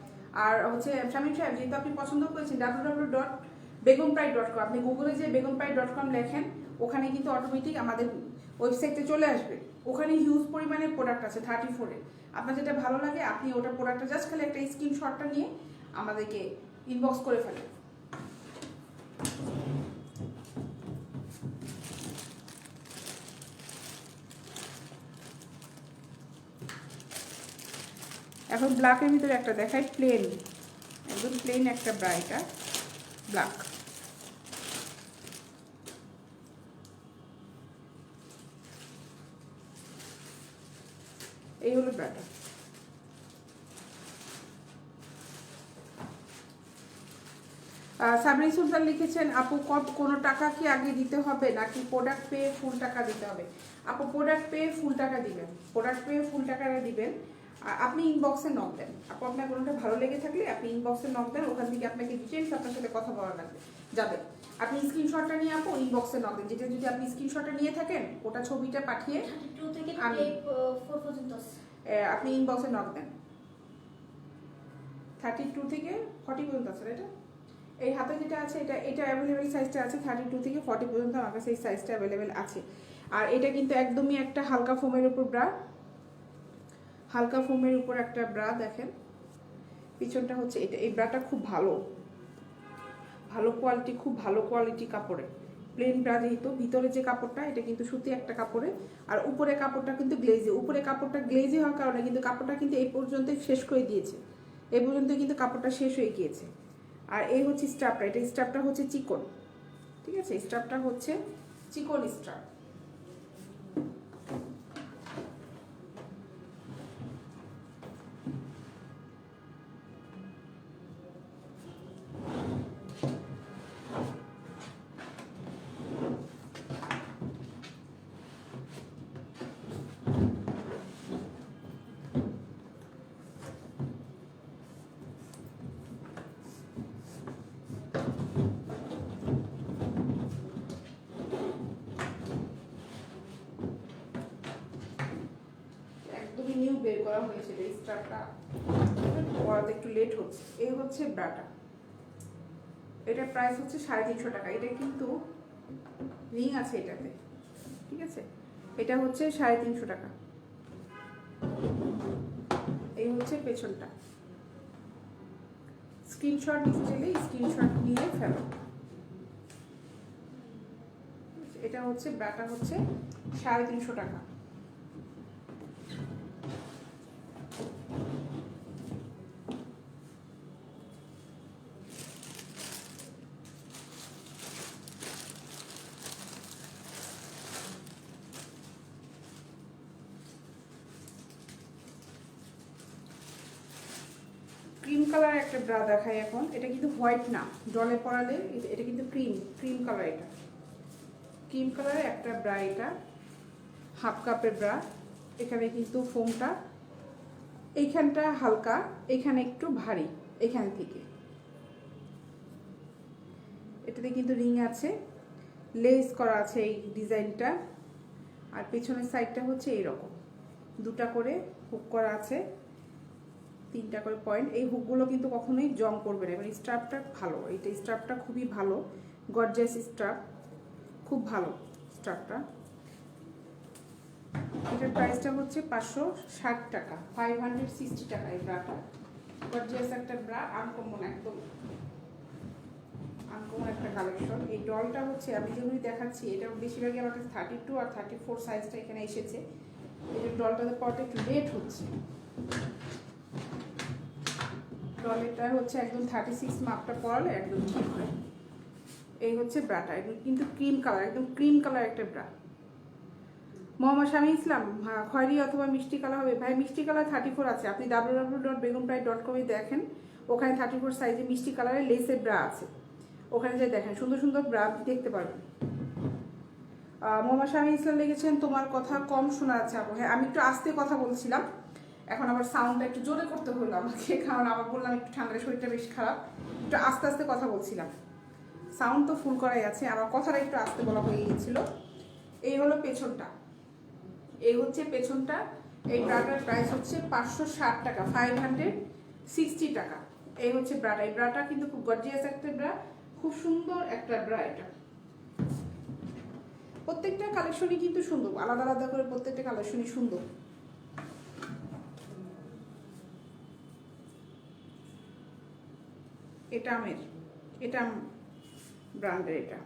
আর হচ্ছে শামীম সাহেব, যেহেতু আপনি পছন্দ করেছেন www.begumpride.com, আপনি গুগলে যে begumpride.com লেখেন, ওখানে কিন্তু অটোমেটিক আমাদের ওয়েবসাইটে চলে আসবেন, ওখানে হিউজ পরিমাণে প্রোডাক্ট আছে 34-এ। আপনার যেটা ভালো লাগে আপনি ওটা প্রোডাক্টটা জাস্ট খালি একটা স্ক্রিনশটটা নিয়ে আমাদেরকে ইনবক্স করে ফেলেন। এখন ব্ল্যাকের ভিতরে একটা দেখায়, প্লেন, একদম প্লেন একটা ব্রা, এটা ব্ল্যাক। এই হলো ব্রাটা। সাবরিন সুলতান লিখেছেন, আপু কোনো টাকা কি আগে দিতে হবে নাকি প্রোডাক্ট পেয়ে ফুল টাকা দিতে হবে? আপু প্রোডাক্ট পেয়ে ফুল টাকা দিবেন, প্রোডাক্ট পেয়ে ফুল টাকাটা দিবেন। আপনি ইনবক্সে নক দেন, আপু আপনার কোনোটা ভালো লেগে থাকলে আপনি ইনবক্সে নক দেন, ওখান থেকে আপনাকে ডিটেলস আপনার সাথে কথা বলা লাগবে যাবে। আপনি স্ক্রিনশটটা নিয়ে আপু ইনবক্সে নক দেন, যেটা যদি আপনি স্ক্রিনশটটা নিয়ে থাকেন ওটা ছবিটা পাঠিয়ে আপনি ইনবক্সে নক দেন। 32 থেকে 40 পর্যন্ত আছে এটা। এই হাতে যেটা আছে এটা অ্যাভেলেবেল সাইজটা আছে 32 থেকে 40 পর্যন্ত আমার কাছে এই সাইজটা অ্যাভেলেবেল আছে। আর এটা কিন্তু একদমই একটা হালকা ফোমের উপর ব্রা, হালকা ফোমের উপর একটা ব্রা। দেখেন পিছনটা হচ্ছে এটা, এই ব্রাটা খুব ভালো, ভালো কোয়ালিটি, খুব ভালো কোয়ালিটি কাপড়ে। প্লেন ব্রা যেহেতু, ভিতরে যে কাপড়টা এটা কিন্তু সুতি একটা কাপড়ে, আর উপরে কাপড়টা কিন্তু গ্লেজি। উপরে কাপড়টা গ্লেজি হওয়ার কারণে কিন্তু কাপড়টা কিন্তু এই পর্যন্ত শেষ করে দিয়েছে, এই পর্যন্ত কিন্তু কাপড়টা শেষ হয়ে গিয়েছে। আর এই হচ্ছে স্ট্রাপটা, এটা স্ট্রাপটা হচ্ছে চিকন, ঠিক আছে, স্ট্রাপটা হচ্ছে চিকন স্ট্রাপ। নিউ বের করা হয়েছে, এই স্ট্রাপটা পরাতে একটু লেট হচ্ছে। এই হচ্ছে ব্রাটা, এটা প্রাইস হচ্ছে 350 টাকা। এটা কিন্তু রিং আছে এটাতে, ঠিক আছে, এটা হচ্ছে 350 টাকা। এই হচ্ছে পেছনটা। স্ক্রিনশট নিতে চাইলে স্ক্রিনশট নিয়ে ফেলো। এটা হচ্ছে ব্রাটা হচ্ছে 350 টাকা। ক্রিম কালার একটা ব্রা দেখাই এখন। এটা কিন্তু হোয়াইট না, জলে পড়ালে এটা কিন্তু ক্রিম কালার। এটা ক্রিম কালারের একটা ব্রা, এটা হাফ কাপের ব্রা। এখানে কিন্তু ফোমটা এইখানটা হালকা, এখানে একটু ভারী, এখান থেকে এটাতে কিন্তু রিং আছে, লেস করা আছে এই ডিজাইনটা। আর পেছনের সাইডটা হচ্ছে এইরকম, দুটা করে হুক করা আছে, 3টা করে পয়েন্ট। এই হুকগুলো কিন্তু কখনোই জং করবে না। এবার স্ট্রাপটা ভালো, এইটা স্ট্রাপটা খুবই ভালো, গর্জিয়াস স্ট্রাপ, খুব ভালো স্ট্রাপটা। এটার প্রাইসটা হচ্ছে 560 টাকা, 560 টাকা। এই ব্রাটা গর্জিয়াস একটা ব্রা, আনকমন, একদম আনকমন একটা কালেকশন। এই ডলটা হচ্ছে আমি যেগুলি দেখাচ্ছি এটা বেশিরভাগই আমার কাছে 32 আর 34 সাইজটা এখানে এসেছে। এই ডলটাতে পড়তে একটু লেট হচ্ছে। ডলেরটা হচ্ছে একদম 36 মাপটা পরালে একদম ঠিক হয়। এই হচ্ছে ব্রাটা, একদম কিন্তু ক্রিম কালার, একদম ক্রিম কালার একটা ব্রা। মোহাম্মদ শামী ইসলাম, খয়েরি অথবা মিষ্টি কালার হবে। ভাই মিষ্টি কালার 34 আছে, আপনি www.begunpride.com দেখেন, ওখানে 34 সাইজে মিষ্টি কালারের লেসের ব্রা আছে, ওখানে যে দেখেন সুন্দর সুন্দর ব্রা দেখতে পারবেন। মোহাম্মদ শামী ইসলাম লিখেছেন, তোমার কথা কম শোনা যাচ্ছে আপু। হ্যাঁ, আমি একটু আস্তে কথা বলছিলাম, এখন আবার সাউন্ডটা একটু জোরে করতে হলো আমাকে, কারণ আবার বললাম একটু ঠান্ডায় শরীরটা বেশ খারাপ, একটু আস্তে আস্তে কথা বলছিলাম। সাউন্ড তো ফুল করাই আছে, আমার কথাটা একটু আস্তে বলা হয়ে গিয়েছিল। এই হলো পেছনটা, এই হচ্ছে পেছনটা। এই ব্রাটার প্রাইস হচ্ছে 560 টাকা, 560 টাকা। এই হচ্ছে ব্রাটা। এই ব্রাটা কিন্তু খুব গর্জিয়াস একটা ব্রা, খুব সুন্দর একটা ব্রা। এটা প্রত্যেকটা কালেকশনই কিন্তু সুন্দর, আলাদা আলাদা করে প্রত্যেকটা কালেকশনই সুন্দর। এটা আমের, এটা ব্র্যান্ডের, এটা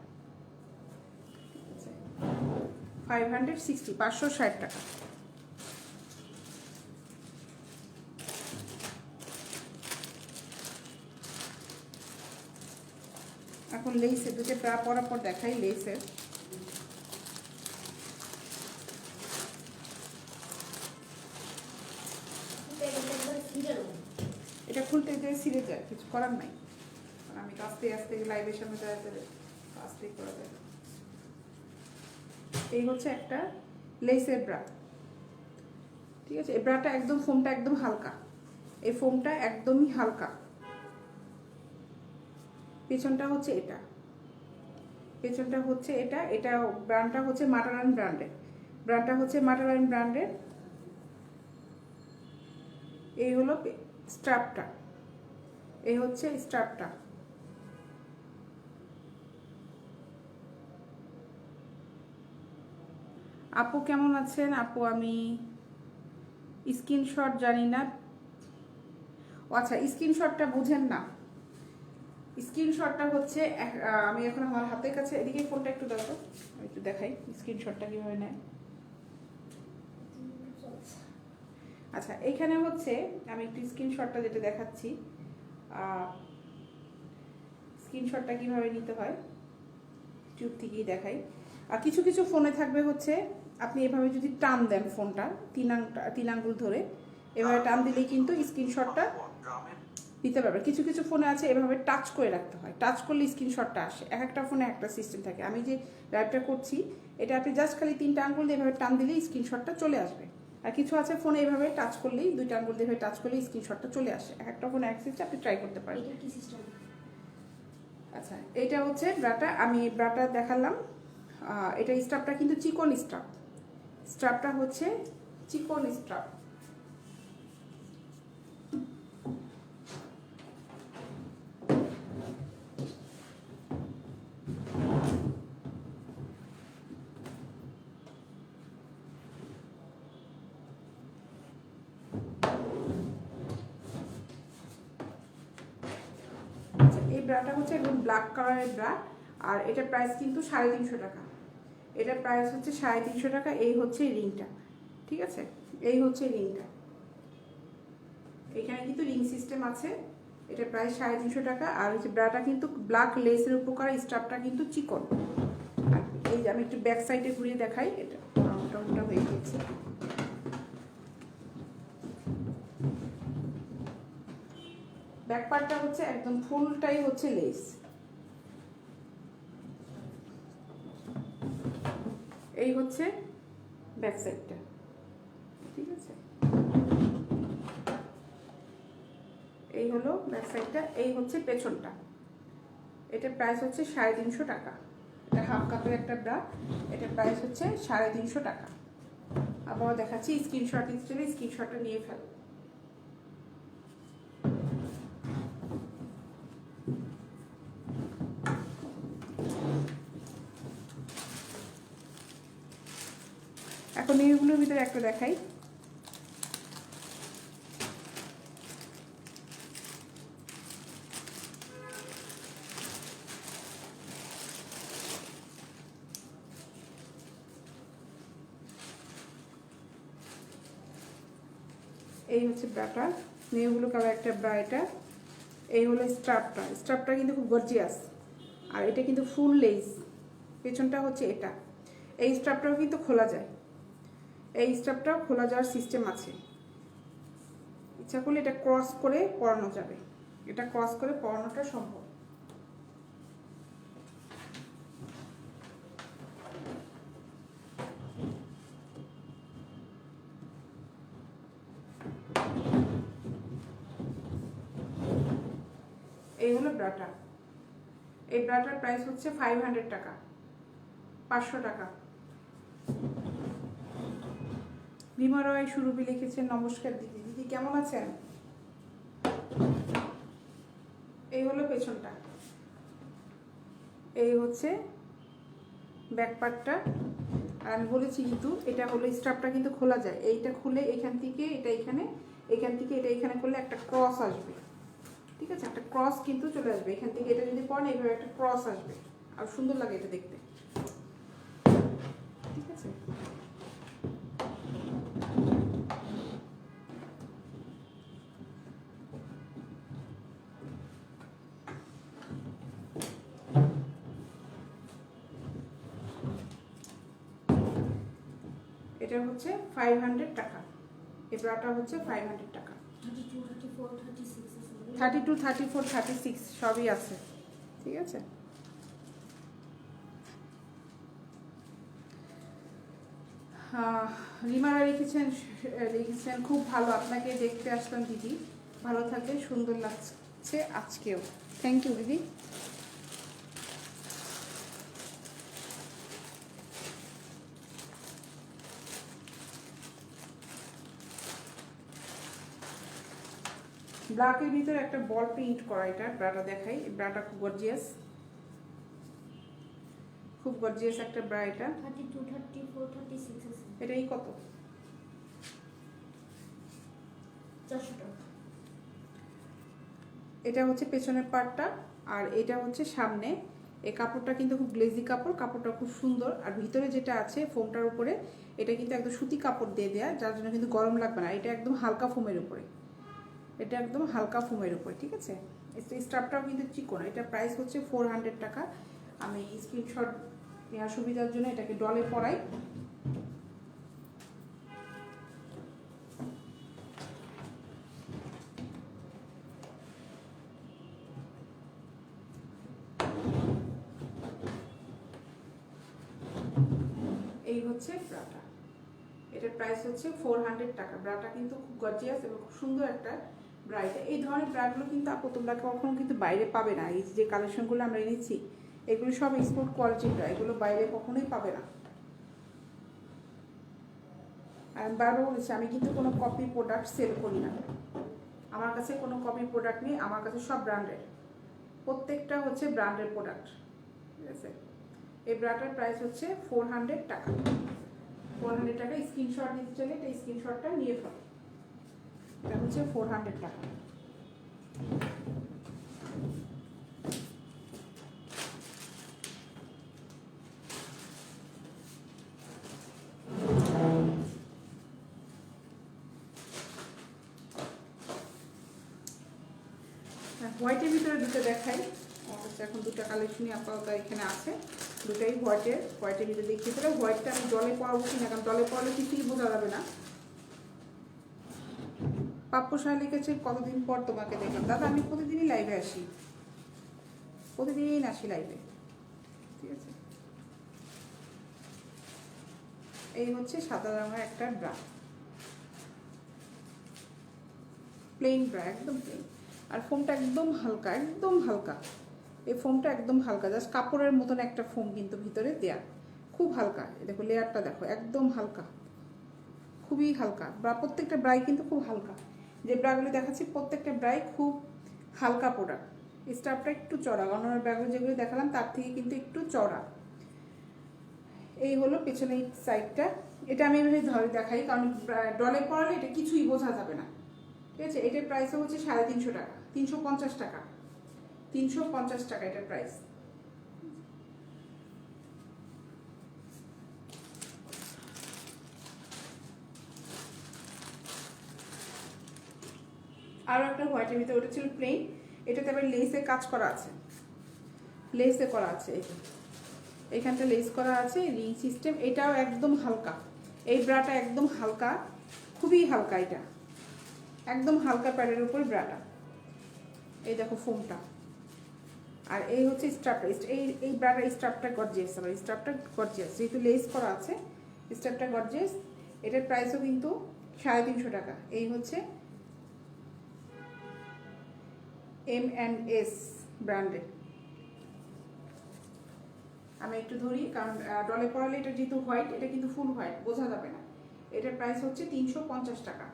560, 560 টাকা। এখন লেসের দুটো ব্রা পরার পর দেখাই লেসের। এটা খুলতে যে ছিঁড়ে যায়, কিছু করার নাই, আমি তো আস্তে আস্তে লাইভের সামনে আস্তেই করা যায়। এই হচ্ছে একটা লেসের ব্রা, ঠিক আছে। এই ব্রাটা একদম ফোমটা একদম হালকা, এই ফোমটা একদমই হালকা। পেছনটা হচ্ছে এটা, পেছনটা হচ্ছে এটা। এটা ব্র্যান্ডটা হচ্ছে মাটারান ব্র্যান্ডের, ব্র্যান্ডটা হচ্ছে মাটারান ব্র্যান্ডের। এই হলো স্ট্র্যাপটা, এই হচ্ছে স্ট্র্যাপটা। আপু কেমন আছেন? আপু আমি স্ক্রিনশট জানি না। আচ্ছা, স্ক্রিনশটটা বুঝেন না। স্ক্রিনশটটা হচ্ছে আমি এখন আমার হাতের কাছে, এদিকে ফোনটা একটু দেখো, আমি একটু দেখাই স্ক্রিনশটটা কীভাবে নেয়। আচ্ছা, এইখানে হচ্ছে আমি একটু স্ক্রিনশটটা যেটা দেখাচ্ছি, স্ক্রিনশটটা কীভাবে নিতে হয় টিউব থেকেই দেখাই। আর কিছু কিছু ফোনে থাকবে হচ্ছে আপনি এভাবে যদি টান দেন ফোনটা তিন আঙ্গুল ধরে, এভাবে টান দিলেই কিন্তু স্ক্রিনশটটা দিতে পারবে। কিছু কিছু ফোনে আছে এভাবে টাচ করে রাখতে হয়, টাচ করলে স্ক্রিনশটটা আসে। এক একটা ফোনে একটা সিস্টেম থাকে। আমি যে লাইভটা করছি এটা আপনি জাস্ট খালি 3টা আঙ্গুল দিয়ে এভাবে টান দিলেই স্ক্রিনশটটা চলে আসবে। আর কিছু আছে ফোনে এভাবে টাচ করলেই 2টা আঙ্গুল দিয়ে এভাবে টাচ করলেই স্ক্রিনশটটা চলে আসে। এক একটা ফোনে এক সিস্টেম, আপনি ট্রাই করতে পারেন। আচ্ছা, এটা হচ্ছে ব্রাটা, আমি ব্রাটা দেখালাম। এটা স্ট্রাপটা কিন্তু চিকন স্ট্রাপ, স্ট্রাপটা হচ্ছে চিকন স্ট্রাপ। এই ব্রাটা হচ্ছে একদম ব্ল্যাক কালারের ব্রা, আর এটার প্রাইস কিন্তু 350 টাকা। এটার প্রাইস হচ্ছে 350 টাকা। এই হচ্ছে রিংটা, ঠিক আছে, এই হচ্ছে রিংটা। এখানে কিন্তু রিং সিস্টেম আছে। এটার প্রাইস 350 টাকা। আর হচ্ছে ব্রাটা কিন্তু ব্ল্যাক লেসের উপকার, স্টাফটা কিন্তু চিকন। এই যে আমি একটু ব্যাক সাইডে ঘুরিয়ে দেখাই, এটা মোটামুটা হয়ে গেছে। ব্যাক পার্টটা হচ্ছে একদম ফুলটাই হচ্ছে লেস। এই হচ্ছে ব্যাক সাইডটা, ঠিক আছে। এই হলো ব্যাক সাইডটা। এই হচ্ছে পেছনটা। এটার প্রাইস হচ্ছে 350 টাকা। এটা হাফ কাপের একটা ব্রা, এটার প্রাইস হচ্ছে 350 টাকা। আবার দেখাচ্ছি, স্ক্রিনশট হিসেবে স্ক্রিনশটটা নিয়ে ফেল। এখন এগুলোর ভিতরে একটা দেখাই। এই হচ্ছে ব্রাটা, মেয়েগুলো কালার একটা ব্রা এটা। এই হলো স্ট্রাপটা, স্ট্রাপটা কিন্তু খুব গর্জিয়াস। আর এটা কিন্তু ফুল লেস, পেছনটা হচ্ছে এটা। এই স্ট্রাপটাও কিন্তু খোলা যায়, এই স্ট্রাপটাও খোলা যাওয়ার সিস্টেম আছে। ইচ্ছা করলে এটা ক্রস করে পরানো যাবে, এটা ক্রস করে পরানোটা সম্ভব। এই হলো ব্রাটা। এই ব্রাটার প্রাইস হচ্ছে 500 টাকা, 500 টাকা। ভীমা রয় সুরভি লিখেছেন, নমস্কার দিদি। দিদি কেমন আছেন? এই হলো পেছনটা, এই হচ্ছে ব্যাক পার্টটা। আর আমি বলেছি কিন্তু এটা হলো স্ট্রাপটা কিন্তু খোলা যায়, এইটা খুলে এখান থেকে এটা এখানে, এখান থেকে এটা এখানে করলে একটা ক্রস আসবে, ঠিক আছে? একটা ক্রস কিন্তু চলে আসবে এখান থেকে, এটা যদি পরেন এইভাবে একটা ক্রস আসবে, আর সুন্দর লাগে এটা দেখতে, ঠিক আছে? এটা হচ্ছে 500 টাকা, এই ব্রাটা হচ্ছে 500 টাকা। 32, 34, 36 সবই আছে, ঠিক আছে? রিমারা লিখেছেন খুব ভালো, আপনাকে দেখতে আসলাম দিদি, ভালো থাকে, সুন্দর লাগছে আজকেও। থ্যাংক ইউ দিদি। ব্ল্যাকের ভিতরে একটা বল প্রিন্ট করা, এটা ব্রাটা দেখাই, ব্রাটা খুব গর্জিয়াস, খুব গর্জিয়াস একটা ব্রা। এটা 32, 34, 36 আছে। এটাই কত? 400 টাকা। এটা হচ্ছে পেছনের পার্টটা, আর এটা হচ্ছে সামনে। এই কাপড়টা কিন্তু খুব গ্লেজি কাপড়, কাপড়টা খুব সুন্দর। আর ভিতরে যেটা আছে ফোমটার উপরে, এটা কিন্তু একদম সুতি কাপড় দিয়ে দেয়া, যার জন্য কিন্তু গরম লাগবে না। এটা একদম হালকা ফোমের উপরে, এটা একদম হালকা ফোমের উপরে, ঠিক আছে? স্টাফটাও কিন্তু চিকন। এটা প্রাইস হচ্ছে 400 টাকা। আমি স্ক্রিনশট নেওয়ার সুবিধার জন্য এটাকে ডলে পরাই। এই হচ্ছে ব্রাটা, এটার প্রাইস হচ্ছে 400 টাকা। ব্রাটা কিন্তু খুব গর্জিয়াস এবং খুব সুন্দর একটা ব্রা। এই ধরনের ব্রাগুলো কিন্তু আপু তোমরা কখনো কিন্তু বাইরে পাবে না। এই যে কালেকশনগুলো আমরা এনেছি, এগুলো সব এক্সপোর্ট কোয়ালিটির ব্রা, এগুলো বাইরে কখনোই পাবে না। আর আমি বারবার বলেছি, আমি কিন্তু কোনো কপি প্রোডাক্ট সেল করি না, আমার কাছে কোনো কপি প্রোডাক্ট নেই, আমার কাছে সব ব্র্যান্ডের, প্রত্যেকটা হচ্ছে ব্র্যান্ডের প্রোডাক্ট, ঠিক আছে? এই ব্রাটার প্রাইস হচ্ছে 400 টাকা। 400 টাকা। স্ক্রিনশট নিতে চাইলে এটা স্ক্রিনশটটা নিয়ে ফেলো, এটা হচ্ছে 400 টাকা। হোয়াইটের ভিতরে দুটো দেখাই, আমার কাছে এখন দুটো কালেকশনই আপাতত এখানে আছে, দুটাই হোয়াইটের ভিতরে দেখিয়ে দিলে। হোয়াইটটা আমি জলে পরাবো কিনা, কারণ জলে পরালে কিছুই বোঝা যাবে না। পাপ্পু সাহা লিখেছে কতদিন পর তোমাকে দেখলাম। দাদা আমি প্রতিদিনই লাইভে আসি, প্রতিদিন আসি লাইভে, ঠিক আছে? এই হচ্ছে সাদা রঙের একটা ব্রা, প্লেন ব্রা, একদম প্লেন। আর ফোমটা একদম হালকা, একদম হালকা। এই ফোমটা একদম হালকা, জাস্ট কাপড়ের মতন একটা ফোম কিন্তু ভিতরে দেয়া, খুব হালকা। দেখো লেয়ারটা দেখো, একদম হালকা, খুবই হালকা ব্রা। প্রত্যেকটা ব্রাই কিন্তু খুব হালকা, যে ব্রাগুলো দেখাচ্ছি প্রত্যেকটা ব্রাই খুব হালকা প্রোডাক্ট। স্টাফটা একটু চড়া, অন্যান্য ব্রাগুলো যেগুলো দেখালাম তার থেকে কিন্তু একটু চড়া। এই হলো পেছনের সাইডটা। এটা আমি এভাবে ধরে দেখাই, কারণ ডলে পড়ালে এটা কিছুই বোঝা যাবে না, ঠিক আছে? এটার প্রাইস হচ্ছে 350 টাকা, 350 টাকা, 350 টাকা এটার প্রাইস। আরও একটা হোয়াইটের ভিতরে, ওটা ছিল প্লেন, এটাতে আবার লেসে কাজ করা আছে, লেসে করা আছে, এখানটা লেস করা আছে, রিং সিস্টেম। এটাও একদম হালকা, এই ব্রাটা একদম হালকা, খুবই হালকা, এটা একদম হালকা প্যাডের উপর ব্রাটা। এই দেখো ফোমটা, আর এই হচ্ছে স্ট্রাপটা। এই ব্রাটার স্ট্রাপটা গর্জিয়াস, আবার স্ট্রাপটা গর্জিয়াস, যেহেতু লেস করা আছে স্ট্রাপটা গর্জিয়াস। এটার প্রাইসও কিন্তু 350 টাকা। এই হচ্ছে M&S ব্র্যান্ডের। আমি একটু ধরি, কারণ ডলে পড়ালে এটা যেহেতু হোয়াইট, এটা কিন্তু ফুল হোয়াইট, বোঝা যাবে না। এটার প্রাইস হচ্ছে 350 টাকা,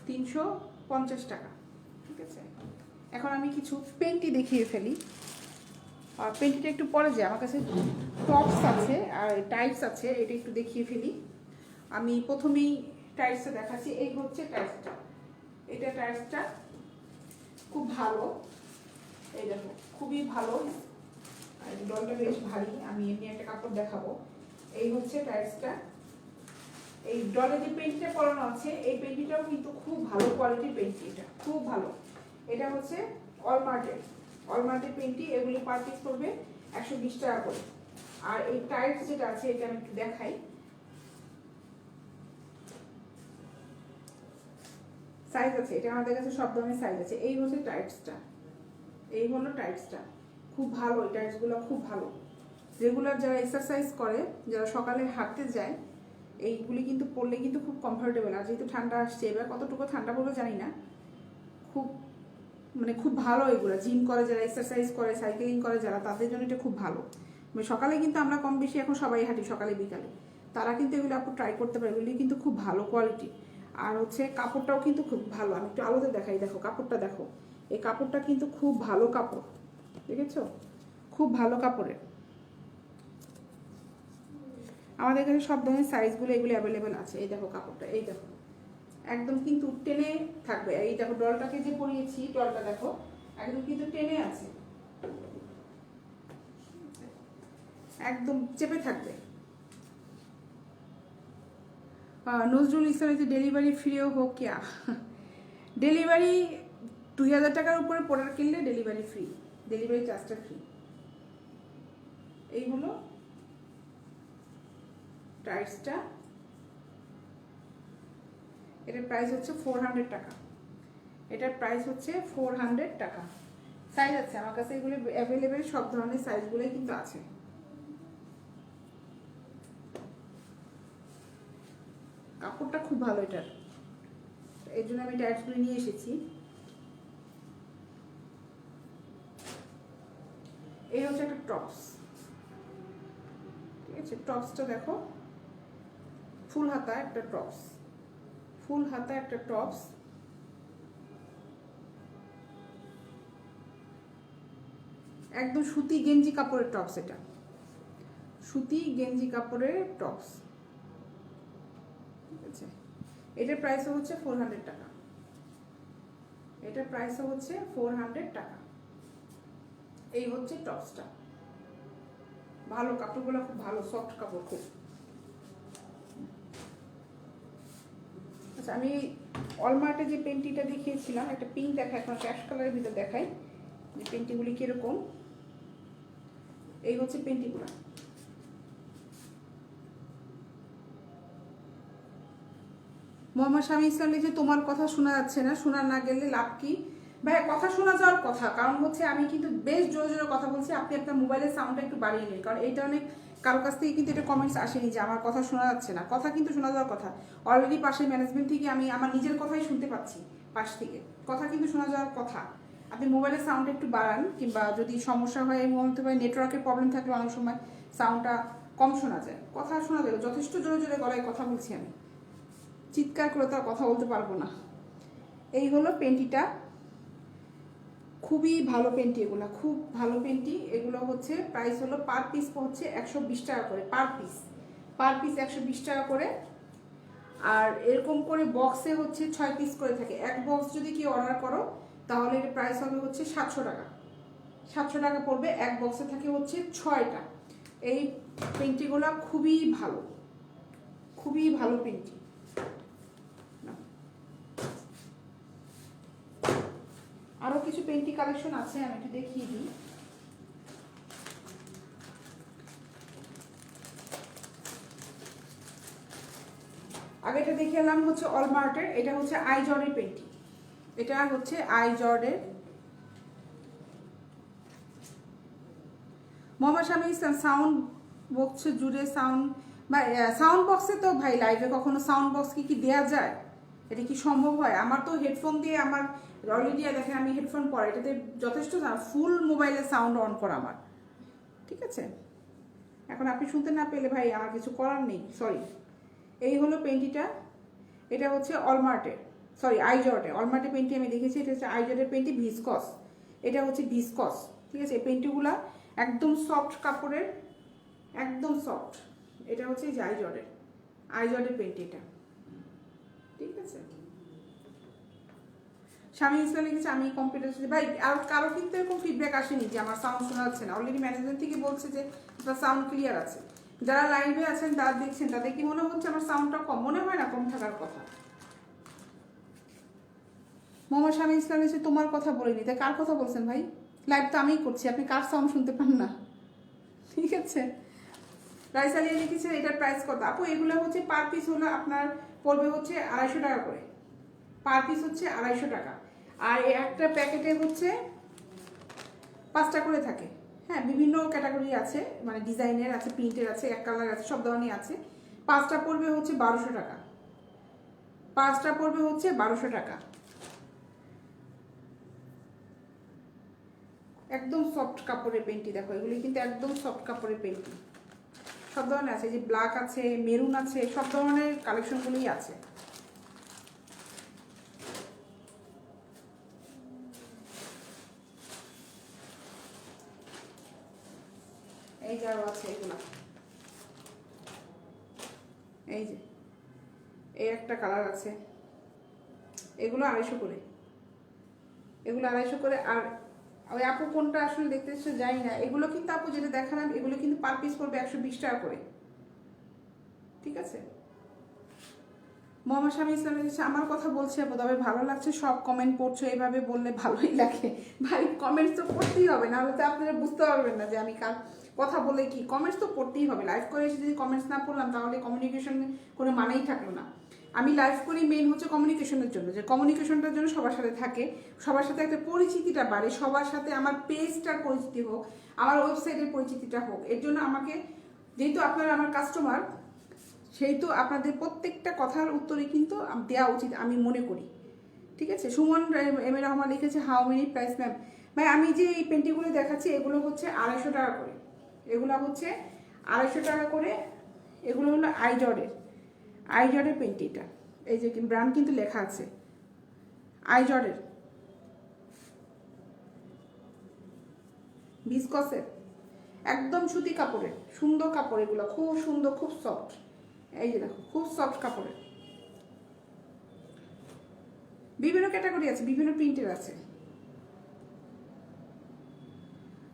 350 টাকা, ঠিক আছে? এখন আমি কিছু পেন্টি দেখিয়ে ফেলি। আর পেন্টিটা একটু পরে যায়, আমার কাছে টপস আছে আর টাইপস আছে, এটা একটু দেখিয়ে ফেলি। আমি প্রথমেই টাইপসটা দেখাচ্ছি। এই হচ্ছে টাইপসটা, এটা টাইপসটা খুব ভালো, এই দেখো খুবই ভালো। আর ডলটা বেশ ভারী, আমি এমনি একটা কাপড় দেখাবো। এই হচ্ছে টাইপসটা। এই ডলে যে পেন্টটা পরানো আছে, এই পেন্টিটাও কিন্তু খুব ভালো কোয়ালিটির পেন্টি, এটা খুব ভালো। এটা হচ্ছে অলমার্টের পেন্টি, এগুলি পার পিস পড়বে 120 টাকা করে। আর এই টাইপস যেটা আছে, এটা আমি একটু দেখাই। সাইজ আছে, এটা আমাদের কাছে সব ধরনের সাইজ আছে। এই হচ্ছে টাইপসটা, এই হলো টাইপসটা, খুব ভালো। এই টাইপসগুলো খুব ভালো। রেগুলার যারা এক্সারসাইজ করে, যারা সকালে হাঁটতে যায়, এইগুলি কিন্তু পরলে কিন্তু খুব কমফোর্টেবল। আর যেহেতু ঠান্ডা আসছে, এবার কতটুকু ঠান্ডা পড়বে জানি না, খুব মানে খুব ভালো এগুলো। জিম করে যারা, এক্সারসাইজ করে, সাইকেলিং করে যারা, তাদের জন্য এটা খুব ভালো। মানে সকালে কিন্তু আমরা কম বেশি এখন সবাই হাঁটি সকালে বিকালে, তারা কিন্তু এগুলো আপু ট্রাই করতে পারে। এগুলি কিন্তু খুব ভালো কোয়ালিটি। আর হচ্ছে কাপড়টাও কিন্তু খুব ভালো। আমি একটু আলোতে দেখাই, দেখো কাপড়টা দেখো, এই কাপড়টা কিন্তু খুব ভালো কাপড়, দেখেছো? খুব ভালো কাপড়ের। আমাদের কাছে সব ধরনের সাইজগুলো এগুলো অ্যাভেলেবেল আছে। এই দেখো কাপড়টা, এই দেখো একদম কিন্তু টেনে থাকবে। এই দেখো ডলটাকে যে পরিয়েছি, ডলটা দেখো একদম কিন্তু টেনে আছে, একদম চেপে থাকবে। নজরুল ইসলামের যে ডেলিভারি ফ্রিও হোক কিয়া, ডেলিভারি 2000 টাকার উপরে প্রোডাক্ট কিনলে ডেলিভারি ফ্রি, ডেলিভারি চার্জটা ফ্রি। এই হলো টাইটসটা, এটার প্রাইস হচ্ছে 400 টাকা। এটার প্রাইস হচ্ছে 400 টাকা। সাইজ আছে আমার কাছে, এগুলো অ্যাভেলেবেল, সব ধরনের সাইজগুলোই কিন্তু আছে। কাপড়টা খুব ভালো এটার, এর জন্য আমি টাইটসগুলো নিয়ে এসেছি। এই হচ্ছে একটা টপস, ঠিক আছে? টপসটা দেখো, ফুল হাতা একটা টপস, ফুল হাতা একটা টপস। একদম সুতি গেঞ্জি কাপড়ের টপস, এটা সুতি গেঞ্জি কাপড়ের টপস, ঠিক আছে? এটার প্রাইসও হচ্ছে 400 টাকা। এটার প্রাইসও হচ্ছে 400 টাকা। এই হচ্ছে টপসটা, ভালো কাপড়গুলো, খুব ভালো সফট কাপড় খুব। আচ্ছা, আমি অলমার্টে যে পেন্টিটা দেখিয়েছিলাম, একটা পিঙ্ক দেখা, এখন ক্যাশ কালারের ভিতর দেখাই যে পেন্টিগুলি কিরকম। এই হচ্ছে পেন্টিগুলো, মোহাম্মদ শামী ইসলাম লিখে তোমার কথা শোনা যাচ্ছে না, শোনা না গেলে লাভ কি? ভাই কথা শোনা যাওয়ার কথা, কারণ হচ্ছে আমি কিন্তু বেশ জোরে জোরে কথা বলছি, আপনি আপনার মোবাইলের সাউন্ডটা একটু বাড়িয়ে নিন, কারণ এইটা অনেক কারো কাছ থেকে কিন্তু এটা কমেন্টস আসেনি যে আমার কথা শোনা যাচ্ছে না। কথা কিন্তু শোনা যাওয়ার কথা। অলরেডি পাশের ম্যানেজমেন্ট থেকে আমি আমার নিজের কথাই শুনতে পাচ্ছি, পাশ থেকে কথা কিন্তু শোনা যাওয়ার কথা। আপনি মোবাইলের সাউন্ড একটু বাড়ান, কিংবা যদি সমস্যা হয় হতে পারে নেটওয়ার্কের প্রবলেম থাকলে অনেক সময় সাউন্ডটা কম শোনা যায়, কথা শোনা যায়। যথেষ্ট জোরে জোরে গলায় কথা বলছি আমি, চিৎকার করে তো আর কথা বলতে পারবো না। এই হলো পেন্টিটা, খুবই ভালো পেন্টি, এগুলো খুব ভালো পেন্টি। এগুলো হচ্ছে প্রাইস হলো পার পিস হচ্ছে 120 টাকা করে, পার পিস 120 টাকা করে। আর এরকম করে বক্সে হচ্ছে 6 পিস করে থাকে। এক বক্স যদি কেউ অর্ডার করো তাহলে এর প্রাইস হবে হচ্ছে 700 টাকা, 700 টাকা পড়বে। এক বক্সে থাকে হচ্ছে 6টা। এই পেন্টিগুলো খুবই ভালো, খুবই ভালো পেন্টি। আরো কিছু পেন্টি কালেকশন আছে, আমি একটু দেখিয়ে দিই। আগেটা দেখে এলাম হচ্ছে অলমার্টের, এটা হচ্ছে আইজর্ডের পেন্টি, এটা হচ্ছে আইজর্ডের। মোহাম্মদ শামী ইসলাম সাউন্ড বক্সে জুড়ে সাউন্ড, বা সাউন্ড বক্সে তো ভাই লাইভে কখনো সাউন্ড বক্স কি দেওয়া যায়? এটা কি সম্ভব হয়? আমার তো হেডফোন দিয়ে, আমার অলরেডি দেখেন আমি হেডফোন পরে, এটাতে যথেষ্ট ফুল মোবাইলের সাউন্ড অন করা আমার, ঠিক আছে? এখন আপনি শুনতে না পেলে ভাই আমার কিছু করার নেই, সরি। এই হলো পেন্টিটা, এটা হচ্ছে অলমার্টের, সরি আইজর্ডের। অলমার্টের পেন্টি আমি দেখেছি, এটা হচ্ছে আইজর্ডের পেন্টি, ভিসকস, এটা হচ্ছে ভিসকস, ঠিক আছে? এই পেন্টিগুলা একদম সফট কাপড়ের, একদম সফট। এটা হচ্ছে এই যে আইজর্ডের পেন্ট এটা, ঠিক আছে। স্বামী ইসলাম লিখেছে আমি কম্পিউটার শিখছি। ভাই আর কারো কিন্তু এরকম ফিডব্যাক আসেনি যে আমার সাউন্ড শোনা যাচ্ছে না। অলরেডি ম্যানেজমেন্ট থেকে বলছে যে আপনার সাউন্ড ক্লিয়ার আছে। যারা লাইভে আছেন তারা দেখছেন, তাদের কি মনে হচ্ছে আমার সাউন্ডটা কম? মনে হয় না কম থাকার কথা। মোহাম্মদ স্বামী ইসলাম লিখেছে তোমার কথা বলিনি, তাই কার কথা বলছেন ভাই? লাইভ তো আমিই করছি, আপনি কার সাউন্ড শুনতে পান না? ঠিক আছে। রাইস আলিয়া লিখেছে এটার প্রাইস কত? আপু এগুলো হচ্ছে পার পিস হলো আপনার পড়বে হচ্ছে 250 টাকা করে। পার পিস হচ্ছে 250 টাকা। আর একটা প্যাকেটে হচ্ছে 5টা করে থাকে। হ্যাঁ, বিভিন্ন ক্যাটাগরি আছে, মানে ডিজাইনের আছে, প্রিন্টের আছে, এক কালার আছে, সব ধরনের আছে। 5টা পড়বে হচ্ছে 1200 টাকা। 5টা পড়বে হচ্ছে 1200 টাকা। একদম সফট কাপড়ের পেন্টি, দেখো এগুলি কিন্তু একদম সফট কাপড়ের পেন্টি। সব ধরনের আছে, যে ব্ল্যাক আছে, মেরুন আছে, সব ধরনের কালেকশনগুলোই আছে। এই যে আরো আছে এগুলা, এই যে এই একটা কালার আছে, এগুলো 250 করে, এগুলো 250 করে। আর ওই আপু কোনটা আসলে দেখতে এসে যাই না, এগুলো কিন্তু আপু যেটা দেখালাম এগুলো কিন্তু পার পিস পড়বে 120 টাকা করে, ঠিক আছে। মোহাম্মদ স্বামী ইসলাম লিখেছে আমার কথা বলছে আপু, তবে ভালো লাগছে, সব কমেন্ট পড়ছো, এইভাবে বললে ভালোই লাগে। ভাই কমেন্টস তো পড়তেই হবে, নাহলে তো আপনারা বুঝতে পারবেন না যে আমি কার কথা বলে কি। কমেন্টস তো পড়তেই হবে, লাইভ করে এসে যদি কমেন্টস না পড়লাম তাহলে কমিউনিকেশন কোনো মানেই থাকলো না। আমি লাইভ করি মেইন হচ্ছে কমিউনিকেশনের জন্য, যে কমিউনিকেশনটার জন্য সবার সাথে থাকে, সবার সাথে একটা পরিচিতিটা বাড়ে, সবার সাথে আমার পেজটার পরিচিতি হোক, আমার ওয়েবসাইটের পরিচিতিটা হোক। এর জন্য আমাকে, যেহেতু আপনারা আমার কাস্টমার, সেই তো আপনাদের প্রত্যেকটা কথার উত্তরে কিন্তু দেওয়া উচিত আমি মনে করি, ঠিক আছে। সুমন এম এ রহমান লিখেছে হাউ মেনি প্রাইস ম্যাম? ভাই আমি যে এই পেন্টিগুলো দেখাচ্ছি এগুলো হচ্ছে 250 টাকা করে, এগুলো হচ্ছে 250 টাকা করে। এগুলো হলো আইজর্ডের পেন্টিটা, এই যে ব্র্যান্ড কিন্তু লেখা আছে আইজর্ডের, ভিসকসের, একদম সুতি কাপড়ের, সুন্দর কাপড়, এগুলো খুব সুন্দর, খুব সফট। এই যে দেখো খুব সফট কাপড়ের, বিভিন্ন ক্যাটাগরি আছে, বিভিন্ন প্রিন্টের আছে।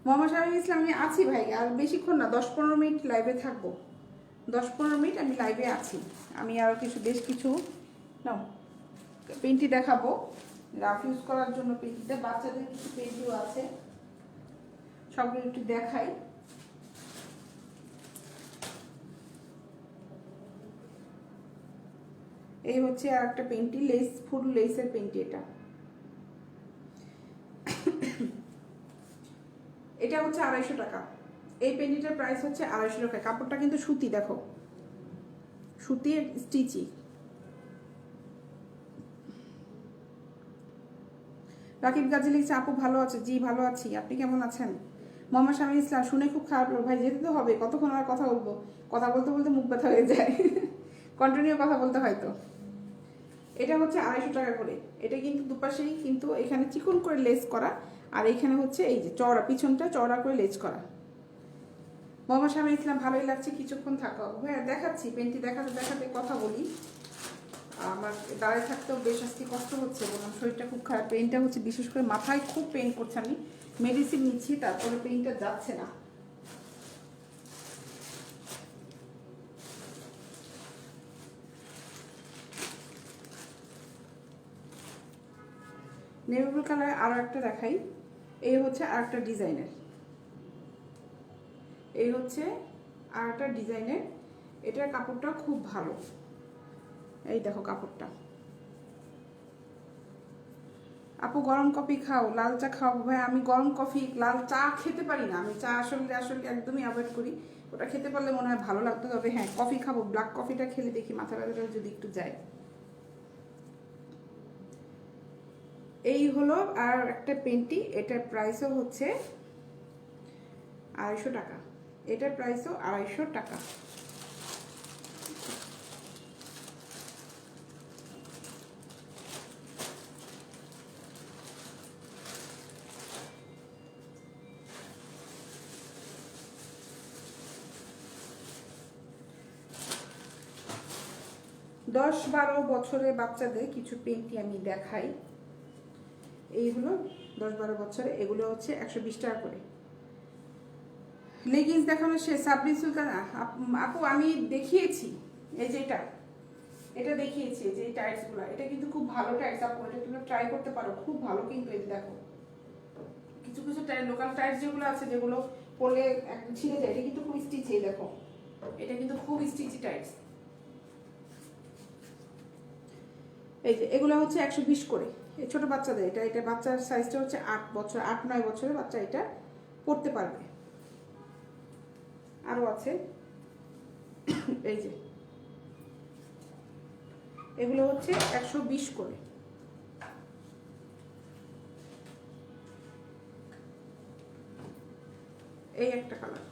মোহাম্মদ শাহিদ ইসলাম আমি আছি ভাই, আর বেশিক্ষণ না, 10-15 মিনিট লাইভে থাকবো, 10-15 মিনিট আমি লাইভে আছি। আমি আরও বেশ কিছু নাও পেন্টি দেখাবো রাফ ইউজ করার জন্য। পেন্টিতে বাচ্চাদের কিছু পেন্টিও আছে, সবগুলো একটু দেখাই। এই হচ্ছে আর একটা পেন্টি, লেস, ফুল লেসের পেন্টি। এটা হচ্ছে 250 টাকা। এই পেন্টিটার প্রাইস হচ্ছে 250 টাকা। কাপড়টা কিন্তু সুতি, দেখো সুতির স্টিচি। রাকিব গাজী লিখছে আপু ভালো আছে? জি ভালো আছি, আপনি কেমন আছেন? মোহাম্মদ শামীম ইসলাম শুনে খুব খারাপ লাগলো ভাই, যেতে তো হবে, কতক্ষণ আর কথা বলবো, কথা বলতে বলতে মুখ ব্যথা হয়ে যায়, কন্টিনিউ কথা বলতে হয় তো। এটা হচ্ছে 250 টাকা করে। এটা কিন্তু দুপাশেই কিন্তু এখানে চিকন করে লেস করা, আর এখানে হচ্ছে এই যে চওড়া, পিছনটা চওড়া করে লেস করা। মোহাম্মদ শামীম ইসলাম ভালোই লাগছে, কিছুক্ষণ থাকা হ্যাঁ দেখাচ্ছি, পেন্টি দেখাতে দেখাতে কথা বলি। আমার দাঁড়ায় থাকতেও বেশ আজকে কষ্ট হচ্ছে, বললাম শরীরটা খুব খারাপ। পেইনটা হচ্ছে বিশেষ করে মাথায় খুব পেইন করছে, আমি মেডিসিন নিচ্ছি তারপরে পেইনটা যাচ্ছে না। নেভি ব্লু কালার আরও একটা দেখাই। এই হচ্ছে আর একটা ডিজাইনের, এই হচ্ছে আর একটা ডিজাইনের। এটার কাপড়টা খুব ভালো, এই দেখো কাপড়টা। আপু গরম কফি খাও, লাল চা খাও? ভাই আমি গরম কফি, লাল চা খেতে পারি না, আমি চা আসলে আসলে একদমই অ্যাভয়েড করি। ওটা খেতে পারলে মনে হয় ভালো লাগতো, তবে হ্যাঁ কফি খাবো, ব্ল্যাক কফিটা খেলে দেখি মাথা ব্যথাটা যদি একটু যায়। এই হলো আর একটা পেন্টি, এটার প্রাইসও হচ্ছে 250 টাকা। এটার প্রাইসও 250 টাকা। 10-12 বছরের বাচ্চাদের কিছু পেন্টি আমি দেখাই। এইগুলো 10-12 বছরে, এগুলো হচ্ছে 120 টাকা করে। লেগিংস দেখানো শেষ। সাবরিন সুলতানা আপু আমি দেখিয়েছি, এই যে এটা দেখিয়েছি যে এই টাইটসগুলো, এটা কিন্তু খুব ভালো টাইটস আপু, এটা তুমি ট্রাই করতে পারো, খুব ভালো কিন্তু। এই দেখো কিছু কিছু লোকাল টাইটস যেগুলো আছে, যেগুলো পরলে একদম ছিঁড়ে যায়, এটা কিন্তু খুব স্টিচি। দেখো এটা কিন্তু খুব স্টিচি টাইটস। এই যে এগুলো হচ্ছে 120 করে, এই ছোট বাচ্চাদের। এটা বাচ্চার সাইজটা হচ্ছে 8 বছর, 8-9 বছরের বাচ্চা এটা পড়তে পারবে। আরো আছে এই যে এগুলো হচ্ছে 120 করে। এই একটা কালার।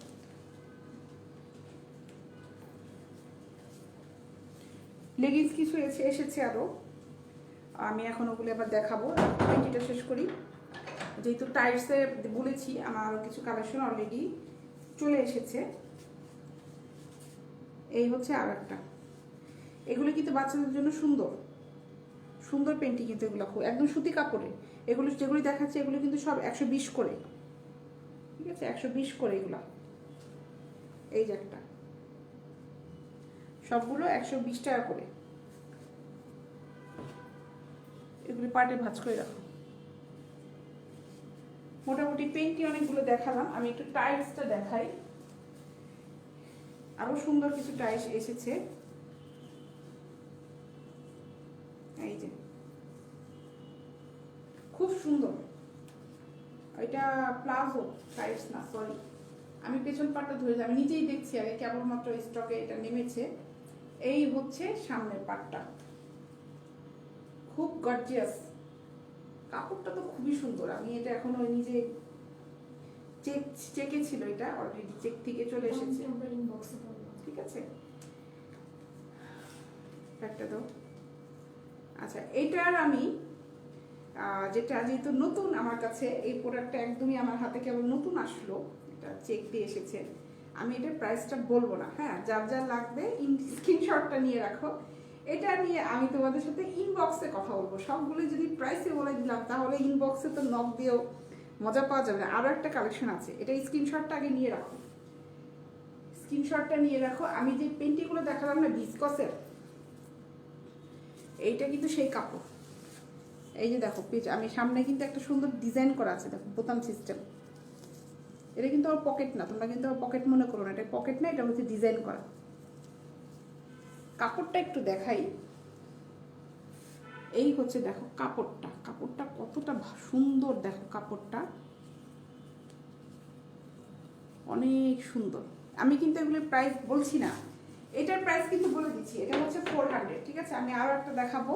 লেগিংস কিছু এসেছে আরো, আমি এখন ওগুলো আবার দেখাবো। পেন্টিটা শেষ করি, যেহেতু টাইটসে বলেছি আমার আরো কিছু কালেকশন অলরেডি চলে এসেছে। এই হচ্ছে আর একটা, এগুলো কিন্তু বাচ্চাদের জন্য সুন্দর সুন্দর পেন্টি, কিন্তু এগুলো খুব একদম সুতি কাপড়ে। এগুলো যেগুলি দেখাচ্ছে এগুলো কিন্তু সব 120 করে, ঠিক আছে, 120 করে এগুলা। এই যে একটা, সবগুলো 120 টাকা করে। এগুলি পার্টে ভাঁজ করে রাখো। মোটামুটি পেন্টি অনেকগুলো দেখালাম, আমি একটু টাইলসটা দেখাই। আরো সুন্দর কিছু টাইলস এসেছে। এই যে খুব সুন্দর, এটা প্লাজো টাইলস না, সরি আমি পেছন পাটটা ধরে যাই, আমি নিজেই দেখছি আগে, কেবলমাত্র স্টকে এটা নেমেছে। এই হচ্ছে সামনের পাটটা, খুব গর্জিয়াস। কাপড়টা তো খুবই সুন্দর। আমি এটা এখন ওই নিজে চেকে ছিল, এটা অলরেডি চেক থেকে চলে এসেছে, ঠিক আছে। একটা দাও। আচ্ছা এটার আমি যেটা যেহেতু নতুন আমার কাছে, এই প্রোডাক্টটা একদমই আমার হাতে কেবল নতুন আসলো, এটা চেক দিয়ে এসেছে। আমি এটার প্রাইসটা বলবো না, হ্যাঁ, যার যার লাগবে স্ক্রিনশটটা নিয়ে রাখো। এটা নিয়ে আমি তোমাদের সাথে ইনবক্সে কথা বলবো। সবগুলো যদি প্রাইসে বলে দিলাম তাহলে ইনবক্সে তো নক দিয়েও মজা পাওয়া যাবে না। আরও একটা কালেকশন আছে, এটা স্ক্রিনশটটা আগে নিয়ে রাখো, স্ক্রিনশটটা নিয়ে রাখো। আমি যে পেন্টিগুলো দেখালাম না ভিসকসের, এইটা কিন্তু সেই কাপড়। এই যে দেখো পেজ, আমি সামনে কিন্তু একটা সুন্দর ডিজাইন করা আছে, দেখো বোতাম সিস্টেম। এটা কিন্তু আমার পকেট না, তোমরা কিন্তু আমার পকেট মনে করো না, এটা পকেট না, এটা হচ্ছে ডিজাইন করা। কাপড়টা একটু দেখাই। এই হচ্ছে দেখো কাপড়টা, কাপড়টা কতটা সুন্দর, দেখো কাপড়টা অনেক সুন্দর। আমি কিন্তু এগুলোর প্রাইস বলছি না, এটার প্রাইস কিন্তু বলে দিচ্ছি, এটা হচ্ছে 400, ঠিক আছে। আমি আরও একটা দেখাবো,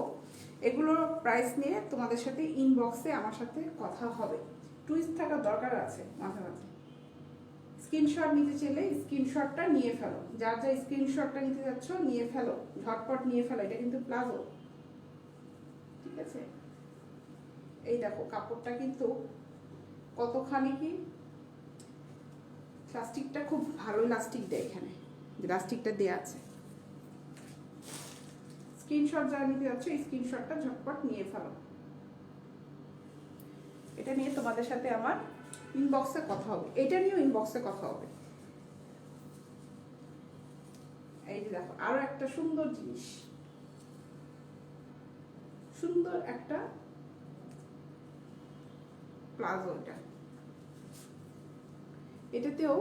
এগুলোর প্রাইস নিয়ে তোমাদের সাথে ইনবক্সে আমার সাথে কথা হবে। টুইস্ট থাকার দরকার আছে মাঝে মাঝে। স্ক্রিনশট নিতে চাইলে স্ক্রিনশটটা নিয়ে ফেলো, যার যা স্ক্রিনশটটা নিতে যাচ্ছ নিয়ে ফেলো, ঝটপট নিয়ে ফেলো। এটা কিন্তু প্লাজো, ঠিক আছে। এই দেখো কাপড়টা কিন্তু কতখানি কি, প্লাস্টিকটা খুব ভালো ইলাস্টিক দেয়, এখানে ইলাস্টিকটা দেয়া আছে। স্ক্রিনশট যারা নিতে যাচ্ছ এই স্ক্রিনশটটা ঝটপট নিয়ে ফেলো। এটা নিয়ে তোমাদের সাথে আমার ইনবক্সে কথা হবে, এটা নিয়েও ইনবক্সে কথা হবে। এই যে দেখো আরো একটা সুন্দর জিনিস, সুন্দর একটা প্লাজো। এটাতেও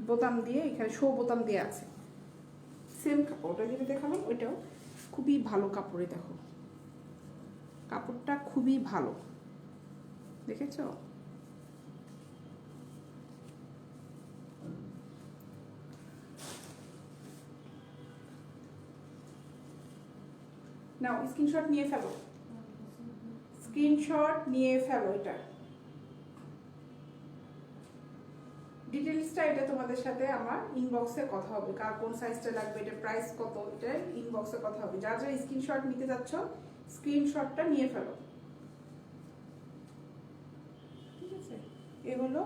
বোতাম দিয়ে, এখানে শো বোতাম দিয়ে আছে, সেম কাপড়। ওটা যেটা দেখালাম ওইটাও খুবই ভালো কাপড়ে, দেখো কাপড়টা খুবই ভালো, দেখেছো। নাও স্ক্রিনশট নিয়ে ফেলো, স্ক্রিনশট নিয়ে ফেলো। এটা ডিটেইলসটা এটা তোমাদের সাথে আমার ইনবক্সে কথা হবে, কার কোন সাইজটা লাগবে, এটা প্রাইস কত, এটা ইনবক্সে কথা হবে। যা যা স্ক্রিনশট নিতে যাচ্ছ স্ক্রিনশটটা নিয়ে ফেলো, ঠিক আছে। এ হলো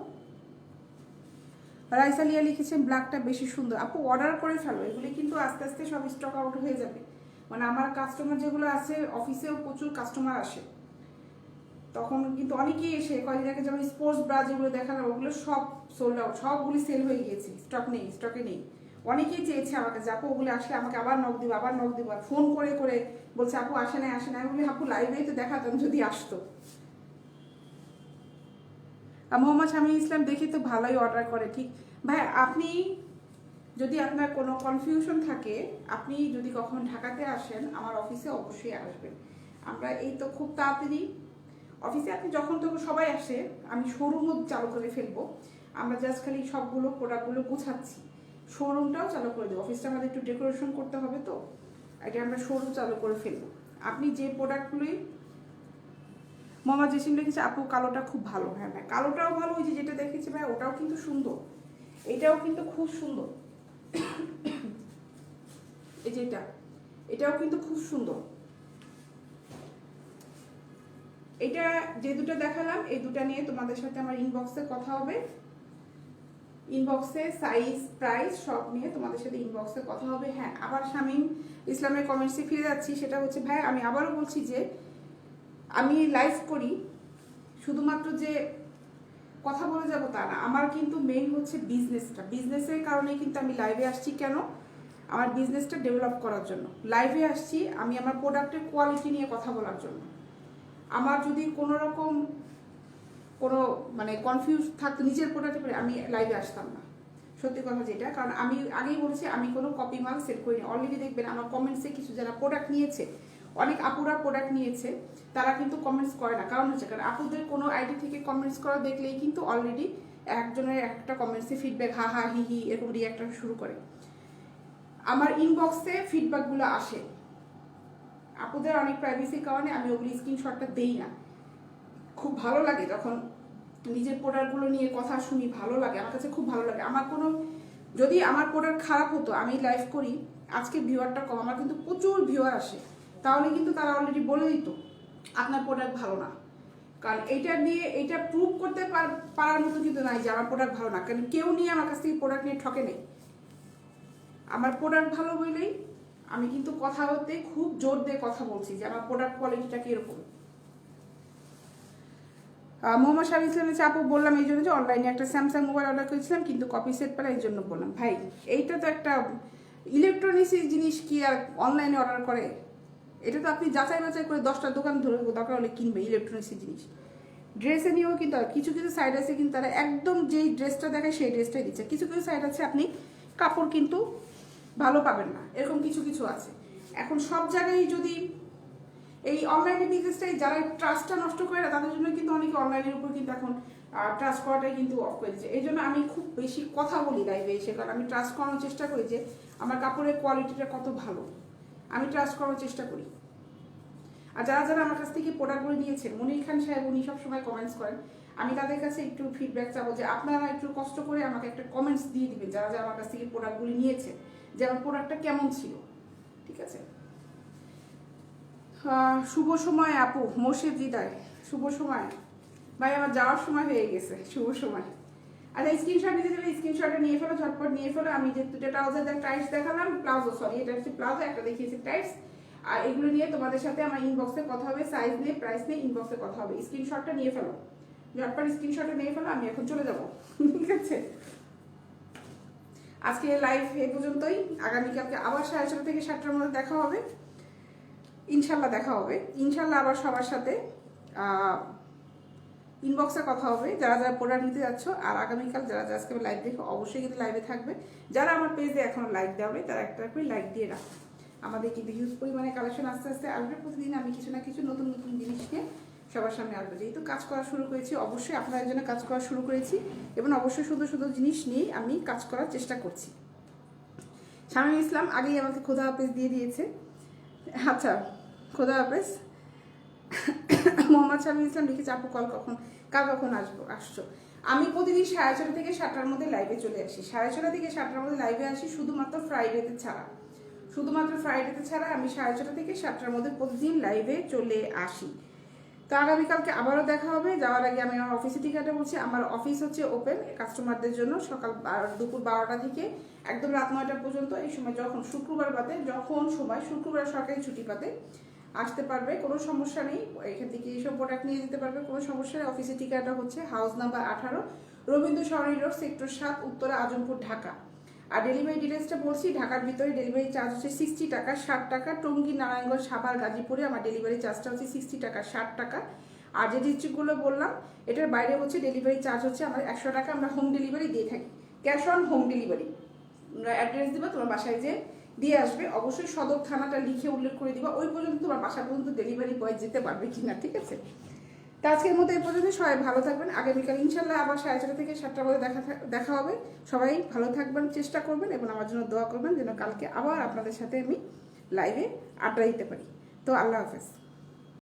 রাইসালিয়া লিখেছেন ব্ল্যাকটা বেশি সুন্দর। আপু অর্ডার করে ফেলো, এগুলি কিন্তু আস্তে আস্তে সব স্টক আউট হয়ে যাবে। মানে আমার কাস্টমার যেগুলো আছে, অফিসেও প্রচুর কাস্টমার আসে, তখন কিন্তু অনেকেই এসে কয়েকদিন আগে যেমন স্পোর্টস ব্রা যেগুলো দেখালাম ওগুলো সব সোল্ড আউট, সবগুলি সেল হয়ে গিয়েছে, স্টক নেই, স্টকে নেই। অনেকেই চেয়েছে আমাকে যে আপু ওগুলো আসলে আমাকে আবার নক দিব, আবার নক দিব, ফোন করে করে বলছে আপু আসে নাই আসে নাই। আমি বলি আপু লাইভেই তো দেখাতাম যদি আসতো। মোহাম্মদ শামীম ইসলাম দেখি তো ভালোই অর্ডার করে। ঠিক ভাই, আপনি যদি আপনার কোনো কনফিউশন থাকে, আপনি যদি কখন ঢাকাতে আসেন আমার অফিসে অবশ্যই আসবেন। আমরা এই তো খুব তাড়াতাড়ি অফিসে আপনি যখন তখন সবাই আসে, আমি শোরুমও চালু করে ফেলবো। আমরা জাস্ট খালি সবগুলো প্রোডাক্টগুলো গুছাচ্ছি, শোরুমটাও চালু করে দেবো। অফিসটা আমাদের একটু ডেকোরেশন করতে হবে, তো এটা আমরা শোরুম চালু করে ফেলবো। আপনি যে প্রোডাক্টগুলোই মোহাম্মদ জেসিম লিখেছে আপু কালোটা খুব ভালো। হ্যাঁ ভাই, কালোটাও ভালো, ওই যে যেটা দেখেছি ভাই ওটাও কিন্তু সুন্দর, এটাও কিন্তু খুব সুন্দর। এই যে এটাও কিন্তু খুব সুন্দর। এটা যে দুটো দেখালাম এই দুটো নিয়ে তোমাদের সাথে আমার ইনবক্সে কথা হবে। ইনবক্সে সাইজ প্রাইস সব নিয়ে তোমাদের সাথে ইনবক্সে কথা হবে। হ্যাঁ, আবার শামীম ইসলামের কমেন্টসে ফিরে যাচ্ছি, সেটা হচ্ছে ভাই আমি আবারও বলছি যে আমি লাইভ করি শুধুমাত্র যে কথা বলে যাব তা না, আমার কিন্তু মেইন হচ্ছে বিজনেসটা। বিজনেসের কারণে কিন্তু আমি লাইভে আসছি। কেন? আমার বিজনেসটা ডেভেলপ করার জন্য লাইভে আসছি। আমি আমার প্রোডাক্টের কোয়ালিটি নিয়ে কথা বলার জন্য। আমার যদি কোনো রকম কোনো মানে কনফিউজ থাকতো নিজের প্রোডাক্টের পরে, আমি লাইভে আসতাম না, সত্যি কথা যেটা। কারণ আমি আগেই বলেছি আমি কোনো কপি মাল সেল করিনি। অলরেডি দেখবেন আমার কমেন্টসে কিছু যারা প্রোডাক্ট নিয়েছে, অনেক আপুরা প্রোডাক্ট নিয়েছে, তারা কিন্তু কমেন্টস করে না। কারণ হচ্ছে কারণ আপুদের কোনো আইডি থেকে কমেন্টস করা দেখলেই কিন্তু অলরেডি একজনের একটা কমেন্টসে ফিডব্যাক হা হা হি হি এরকম রিয়াক্ট শুরু করে। আমার ইনবক্সে ফিডব্যাকগুলো আসে, আপুদের অনেক প্রাইভেসির কারণে আমি ওগুলি স্ক্রিনশটটা দেই না। খুব ভালো লাগে যখন নিজের প্রোডাক্টগুলো নিয়ে কথা শুনি, ভালো লাগে, আমার কাছে খুব ভালো লাগে। আমার কোনো যদি আমার প্রোডাক্ট খারাপ হতো, আমি লাইভ করি আজকে ভিউয়ারটা কম, আমার কিন্তু প্রচুর ভিউয়ার আসে, তাহলে কিন্তু তারা অলরেডি বলে দিত আপনার প্রোডাক্ট ভালো না। কারণ এইটা নিয়ে এইটা প্রুভ করতে পারার মতো কিন্তু নাই যে আমার প্রোডাক্ট ভালো না। কারণ কেউ নিয়ে আমার কাছ থেকে প্রোডাক্ট নিয়ে ঠকে নেই। আমার প্রোডাক্ট ভালো বলেই আমি কিন্তু কথা হতে খুব জোর দিয়ে কথা বলছি যে আমার প্রোডাক্ট কোয়ালিটিটা কীরকম। মোহাম্মদ শামীম ইসলামের আপু বললাম এই জন্য যে অনলাইনে একটা স্যামসাং মোবাইল অর্ডার করেছিলাম কিন্তু কপি সেট পেলাম, এই জন্য বললাম। ভাই এইটা তো একটা ইলেকট্রনিক্স জিনিস, কি আর অনলাইনে অর্ডার করে? এটা তো আপনি যাচাই বাছাই করে 10টা দোকান ধরে দরকার হলে কিনবে ইলেকট্রনিক্স জিনিস। ড্রেসে নিয়েও কিন্তু কিছু কিছু সাইড আছে কিন্তু তারা একদম যেই ড্রেসটা দেখায় সেই ড্রেসটাই দিচ্ছে। কিছু কিছু সাইড আছে আপনি কাপড় কিন্তু ভালো পাবেন না, এরকম কিছু কিছু আছে। এখন সব জায়গায় যদি এই অনলাইনে বিজনেসটাই যারা ট্রাস্টটা নষ্ট করে না, তাদের জন্য কিন্তু অনেকে অনলাইনের উপর কিন্তু এখন ট্রাস্ট করাটাই কিন্তু অফ করে দিচ্ছে। এই জন্য আমি খুব বেশি কথা বলি লাইভে এসে, কারণ আমি ট্রাস্ট করানোর চেষ্টা করি যে আমার কাপড়ের কোয়ালিটিটা কত ভালো, আমি ট্রাস্ট করার চেষ্টা করি। আর যারা যারা আমার কাছ থেকে প্রোডাক্টগুলো নিয়েছেন, মনির খান সাহেব উনি সবসময় কমেন্টস করেন, আমি তাদের কাছে একটু ফিডব্যাক চাবো যে আপনারা একটু কষ্ট করে আমাকে একটা কমেন্টস দিয়ে দিবেন যারা যারা আমার কাছ থেকে প্রোডাক্টগুলি নিয়েছে, যে আমার প্রোডাক্টটা কেমন ছিল। ঠিক আছে? শুভ সময় আপু, মোর্শেদ হৃদয়, শুভ সময় ভাই, আমার যাওয়ার সময় হয়ে গেছে, শুভ সময়। আচ্ছা, স্ক্রিনশট নিতে চাইলে স্ক্রিনশটটা নিয়ে ফেলো, ঝটপট নিয়ে ফেলো। আমি যে দুটো ট্রাউজার টাইটস দেখালাম, প্লাজো, সরি এটা হচ্ছে প্লাজো, একটা দেখিয়েছি টাইটস। আর এগুলো নিয়ে তোমাদের সাথে আমার ইনবক্সে কথা হবে, সাইজ নিয়ে প্রাইস নিয়ে ইনবক্সে কথা হবে। স্ক্রিনশটটা নিয়ে ফেলো, ঝটপট স্ক্রিনশটটা নিয়ে ফেলো, আমি এখন চলে যাবো। ঠিক আছে, আজকে লাইভ এই পর্যন্তই। আগামীকালকে আবার 6:30 থেকে 7টার মধ্যে দেখা হবে, ইনশাল্লাহ দেখা হবে। ইনশাল্লাহ আবার সবার সাথে ইনবক্সে কথা হবে যারা যারা প্রোডাক্ট নিতে যাচ্ছ। আর আগামীকাল যারা যারা আজকে লাইভ দেখো অবশ্যই কিন্তু লাইভে থাকবে। যারা আমার পেজে এখনো লাইক দেওয়া নেই তারা একটা করে লাইক দিয়ে রাখো। আমাদের কিন্তু হিউজ পরিমাণে কালেকশন আস্তে আস্তে আসবে। প্রতিদিন আমি কিছু না কিছু নতুন নতুন জিনিস নিয়ে সবার সামনে আসবো। যেহেতু কাজ করা শুরু করেছি, অবশ্যই আপনাদের জন্য কাজ করা শুরু করেছি এবং অবশ্যই সুন্দর সুন্দর জিনিস নিয়েই আমি কাজ করার চেষ্টা করছি। শামীম ইসলাম আগেই আমাকে খোদা হাফেজ দিয়ে দিয়েছে। আচ্ছা, খোদা হাফেজ। মোহাম্মদ শামীম ইসলাম লিখেছে আপু কাল কখন আসছো? আমি প্রতিদিন 6:30 থেকে 7টার মধ্যে লাইভে চলে আসি। 6:30 থেকে 7টার মধ্যে লাইভে আসি, শুধুমাত্র ফ্রাইডেতে ছাড়া। শুধুমাত্র ফ্রাইডেতে ছাড়া আমি 6:30 থেকে 7টার মধ্যে প্রতিদিন লাইভে চলে আসি। তো আগামীকালকে আবারও দেখা হবে। যাওয়ার আগে আমি আমার অফিসের ঠিকানাটা বলছি। আমার অফিস হচ্ছে ওপেন কাস্টমারদের জন্য দুপুর 12টা থেকে একদম রাত 9টা পর্যন্ত। এই সময় যখন শুক্রবার বাদে শুক্রবার সরকারি ছুটি পাতে আসতে পারবে, কোনো সমস্যা নেই। এখান থেকে এইসব প্রোডাক্ট নিয়ে যেতে পারবে, কোনো সমস্যা নেই। অফিসের ঠিকানাটা হচ্ছে house number 18, Rabindra Sarani road, sector 7, Uttara, Azampur, Dhaka. আর ডেলিভারি ডিটেলসটা বলছি, ঢাকার ভিতরে ডেলিভারি চার্জ হচ্ছে 60 টাকা, 60 টাকা। টঙ্গী, নারায়ণগঞ্জ, সাভার, গাজীপুরে আমার ডেলিভারি চার্জটা হচ্ছে 60 টাকা, 60 টাকা। আর যে ডিস্ট্রিক্টগুলো বললাম এটার বাইরে হচ্ছে ডেলিভারি চার্জ হচ্ছে আমার 100 টাকা। আমরা হোম ডেলিভারি দিয়ে থাকি, ক্যাশ অন হোম ডেলিভারি। আমরা অ্যাড্রেস দিবা, তোমার বাসায় যে দিয়ে আসবে। অবশ্যই সদর থানাটা লিখে উল্লেখ করে দিবা, ওই পর্যন্ত তোমার বাসা পর্যন্ত ডেলিভারি বয় যেতে পারবে কিনা, ঠিক আছে? তো আজকের মতো এই পর্যন্ত। সবাই ভালো থাকবেন। আগামীকাল ইনশাল্লাহ আবার 6:30 থেকে 7টার মধ্যে দেখা হবে। সবাই ভালো থাকবেন, চেষ্টা করবেন এবং আমার জন্য দোয়া করবেন যেন কালকে আবার আপনাদের সাথে আমি লাইভে আড্ডা দিতে পারি। তো আল্লাহ হাফেজ।